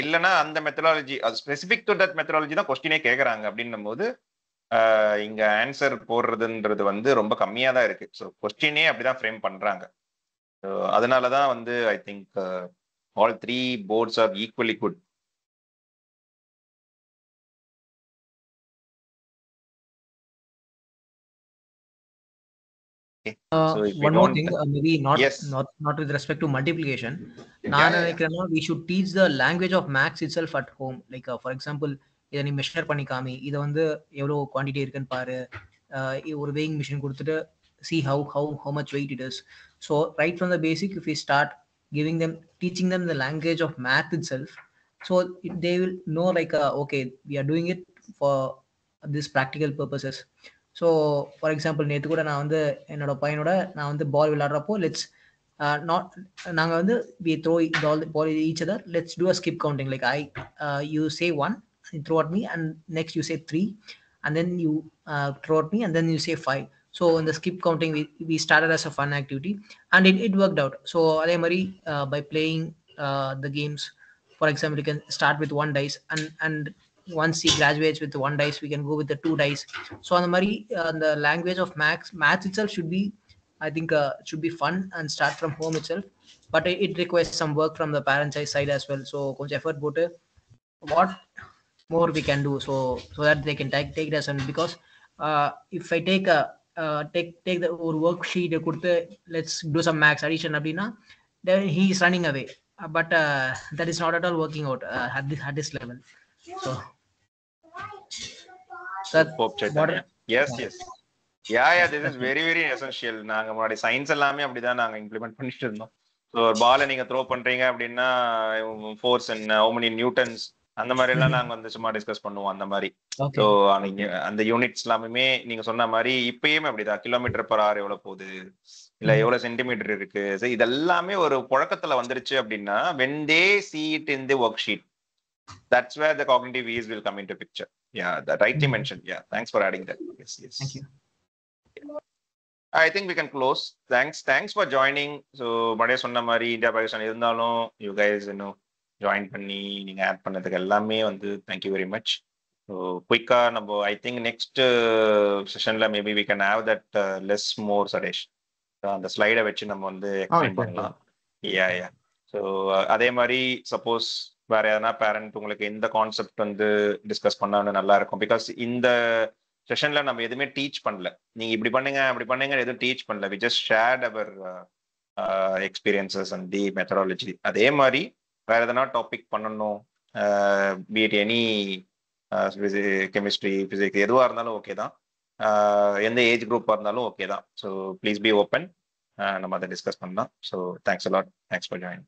இல்லைன்னா அந்த மெத்தடாலஜி அது ஸ்பெசிபிக் டு தட் மெத்தடாலஜி தான் கொஸ்டினே கேட்கறாங்க அப்படின்னும் போது இங்க ஆன்சர் போடுறதுன்றது வந்து ரொம்ப கம்மியா தான் இருக்கு. ஸோ கொஸ்டினே அப்படிதான் ஃப்ரேம் பண்றாங்க. அதனாலதான் வந்து I think all 3 boards are equally good. One more thing, maybe not with respect to multiplication. We should teach the language of maths itself at home. Like for example, இதை நீ மெஷர் பண்ணி காமி, இதை வந்து எவ்வளோ குவான்டிட்டி இருக்குன்னு பாரு, ஒரு weighing machine கொடுத்துட்டு see how much weight it is. So right from the basic, if we start teaching them the language of math itself, so they will know like okay, we are doing it for this practical purposes. So for example நேற்று கூட நான் வந்து என்னோட பையனோட நான் வந்து பால் விளையாடுறப்போ நாங்கள் வந்து we throw the ball each other, let's do a skip counting. Like you say 1, you throw at me, and next you say 3, and then you throw at me, and then you say 5. So in the skip counting we started as a fun activity, and it worked out. So அதே மாதிரி by playing the games, for example, you can start with 1 dice, and once he graduates with 1 dice, we can go with the 2 dice. So on the mari the language of maths itself should be, I think should be fun and start from home itself, but it requires some work from the parents side as well. So konja effort potu what more we can do, so that they can take it as an, because if I take the or worksheet kuduthu let's do some maths addition abina, then he is running away, but that is not at all working out at this level. So yes yeah this is very very essential. நாங்க முன்னாடி சயின்ஸ் எல்லாமே அப்படிதான் நாங்க இம்ப்ளிமெண்ட் பண்ணிட்டு இருந்தோம். ஸோ ஒரு பாலை நீங்க த்ரோ பண்றீங்க அப்படின்னா ஃபோர்ஸ் என்ன, how many நியூட்டன்ஸ், அந்த மாதிரி எல்லாம் நாங்க வந்து சும்மா டிஸ்கஸ் பண்ணுவோம் அந்த மாதிரி. ஸோ அந்த யூனிட்ஸ் எல்லாமே நீங்க சொன்ன மாதிரி இப்பயுமே அப்படிதான், கிலோமீட்டர் பர் ஹவர் எவ்வளவு போகுது, இல்ல எவ்வளவு சென்டிமீட்டர் இருக்கு, இதெல்லாமே ஒரு புழக்கத்துல வந்துருச்சு அப்படின்னா when they see it in the worksheet, that's where the cognitive ease will come into picture. Yeah, that rightly mentioned. Yeah, thanks for adding that. Yes. Thank you. I think we can close. Thanks for joining. So மறுபடியும் சொன்ன மாதிரி இந்தியா பாகிஸ்தான் இருந்தாலும் யூ கைஸ் இன்னும் ஜாயின் பண்ணி நீங்கள் ஆட் பண்ணதுக்கு எல்லாமே வந்து தேங்க்யூ வெரி மச். ஸோ குயிக்காக நம்ம ஐ திங்க் நெக்ஸ்ட் செஷனில் maybe we can have that less more சடேஷ். அந்த ஸ்லைடை வச்சு நம்ம வந்து எக்ஸ்பிளைன் பண்ணலாம். யா ஸோ அதே மாதிரி சப்போஸ் வேற எதனா பேரண்ட் உங்களுக்கு இந்த கான்செப்ட் வந்து டிஸ்கஸ் பண்ணான்னு நல்லா இருக்கும். பிகாஸ் இந்த செஷன்ல நம்ம எதுவுமே டீச் பண்ணல, நீங்க இப்படி பண்ணுங்க அப்படி பண்ணுங்க எதுவும் டீச் பண்ணல. We just shared our experiences and the methodology. அதே மாதிரி வேற எதனா டாபிக் பண்ணணும், பிஎட் எனி கெமிஸ்ட்ரி பிசிக்ஸ் எதுவாக இருந்தாலும் ஓகே தான், எந்த ஏஜ் குரூப்பாக இருந்தாலும் ஓகே தான். ஸோ ப்ளீஸ் பி ஓப்பன், நம்ம அதை டிஸ்கஸ் பண்ணலாம். So thanks a lot. Thanks for joining.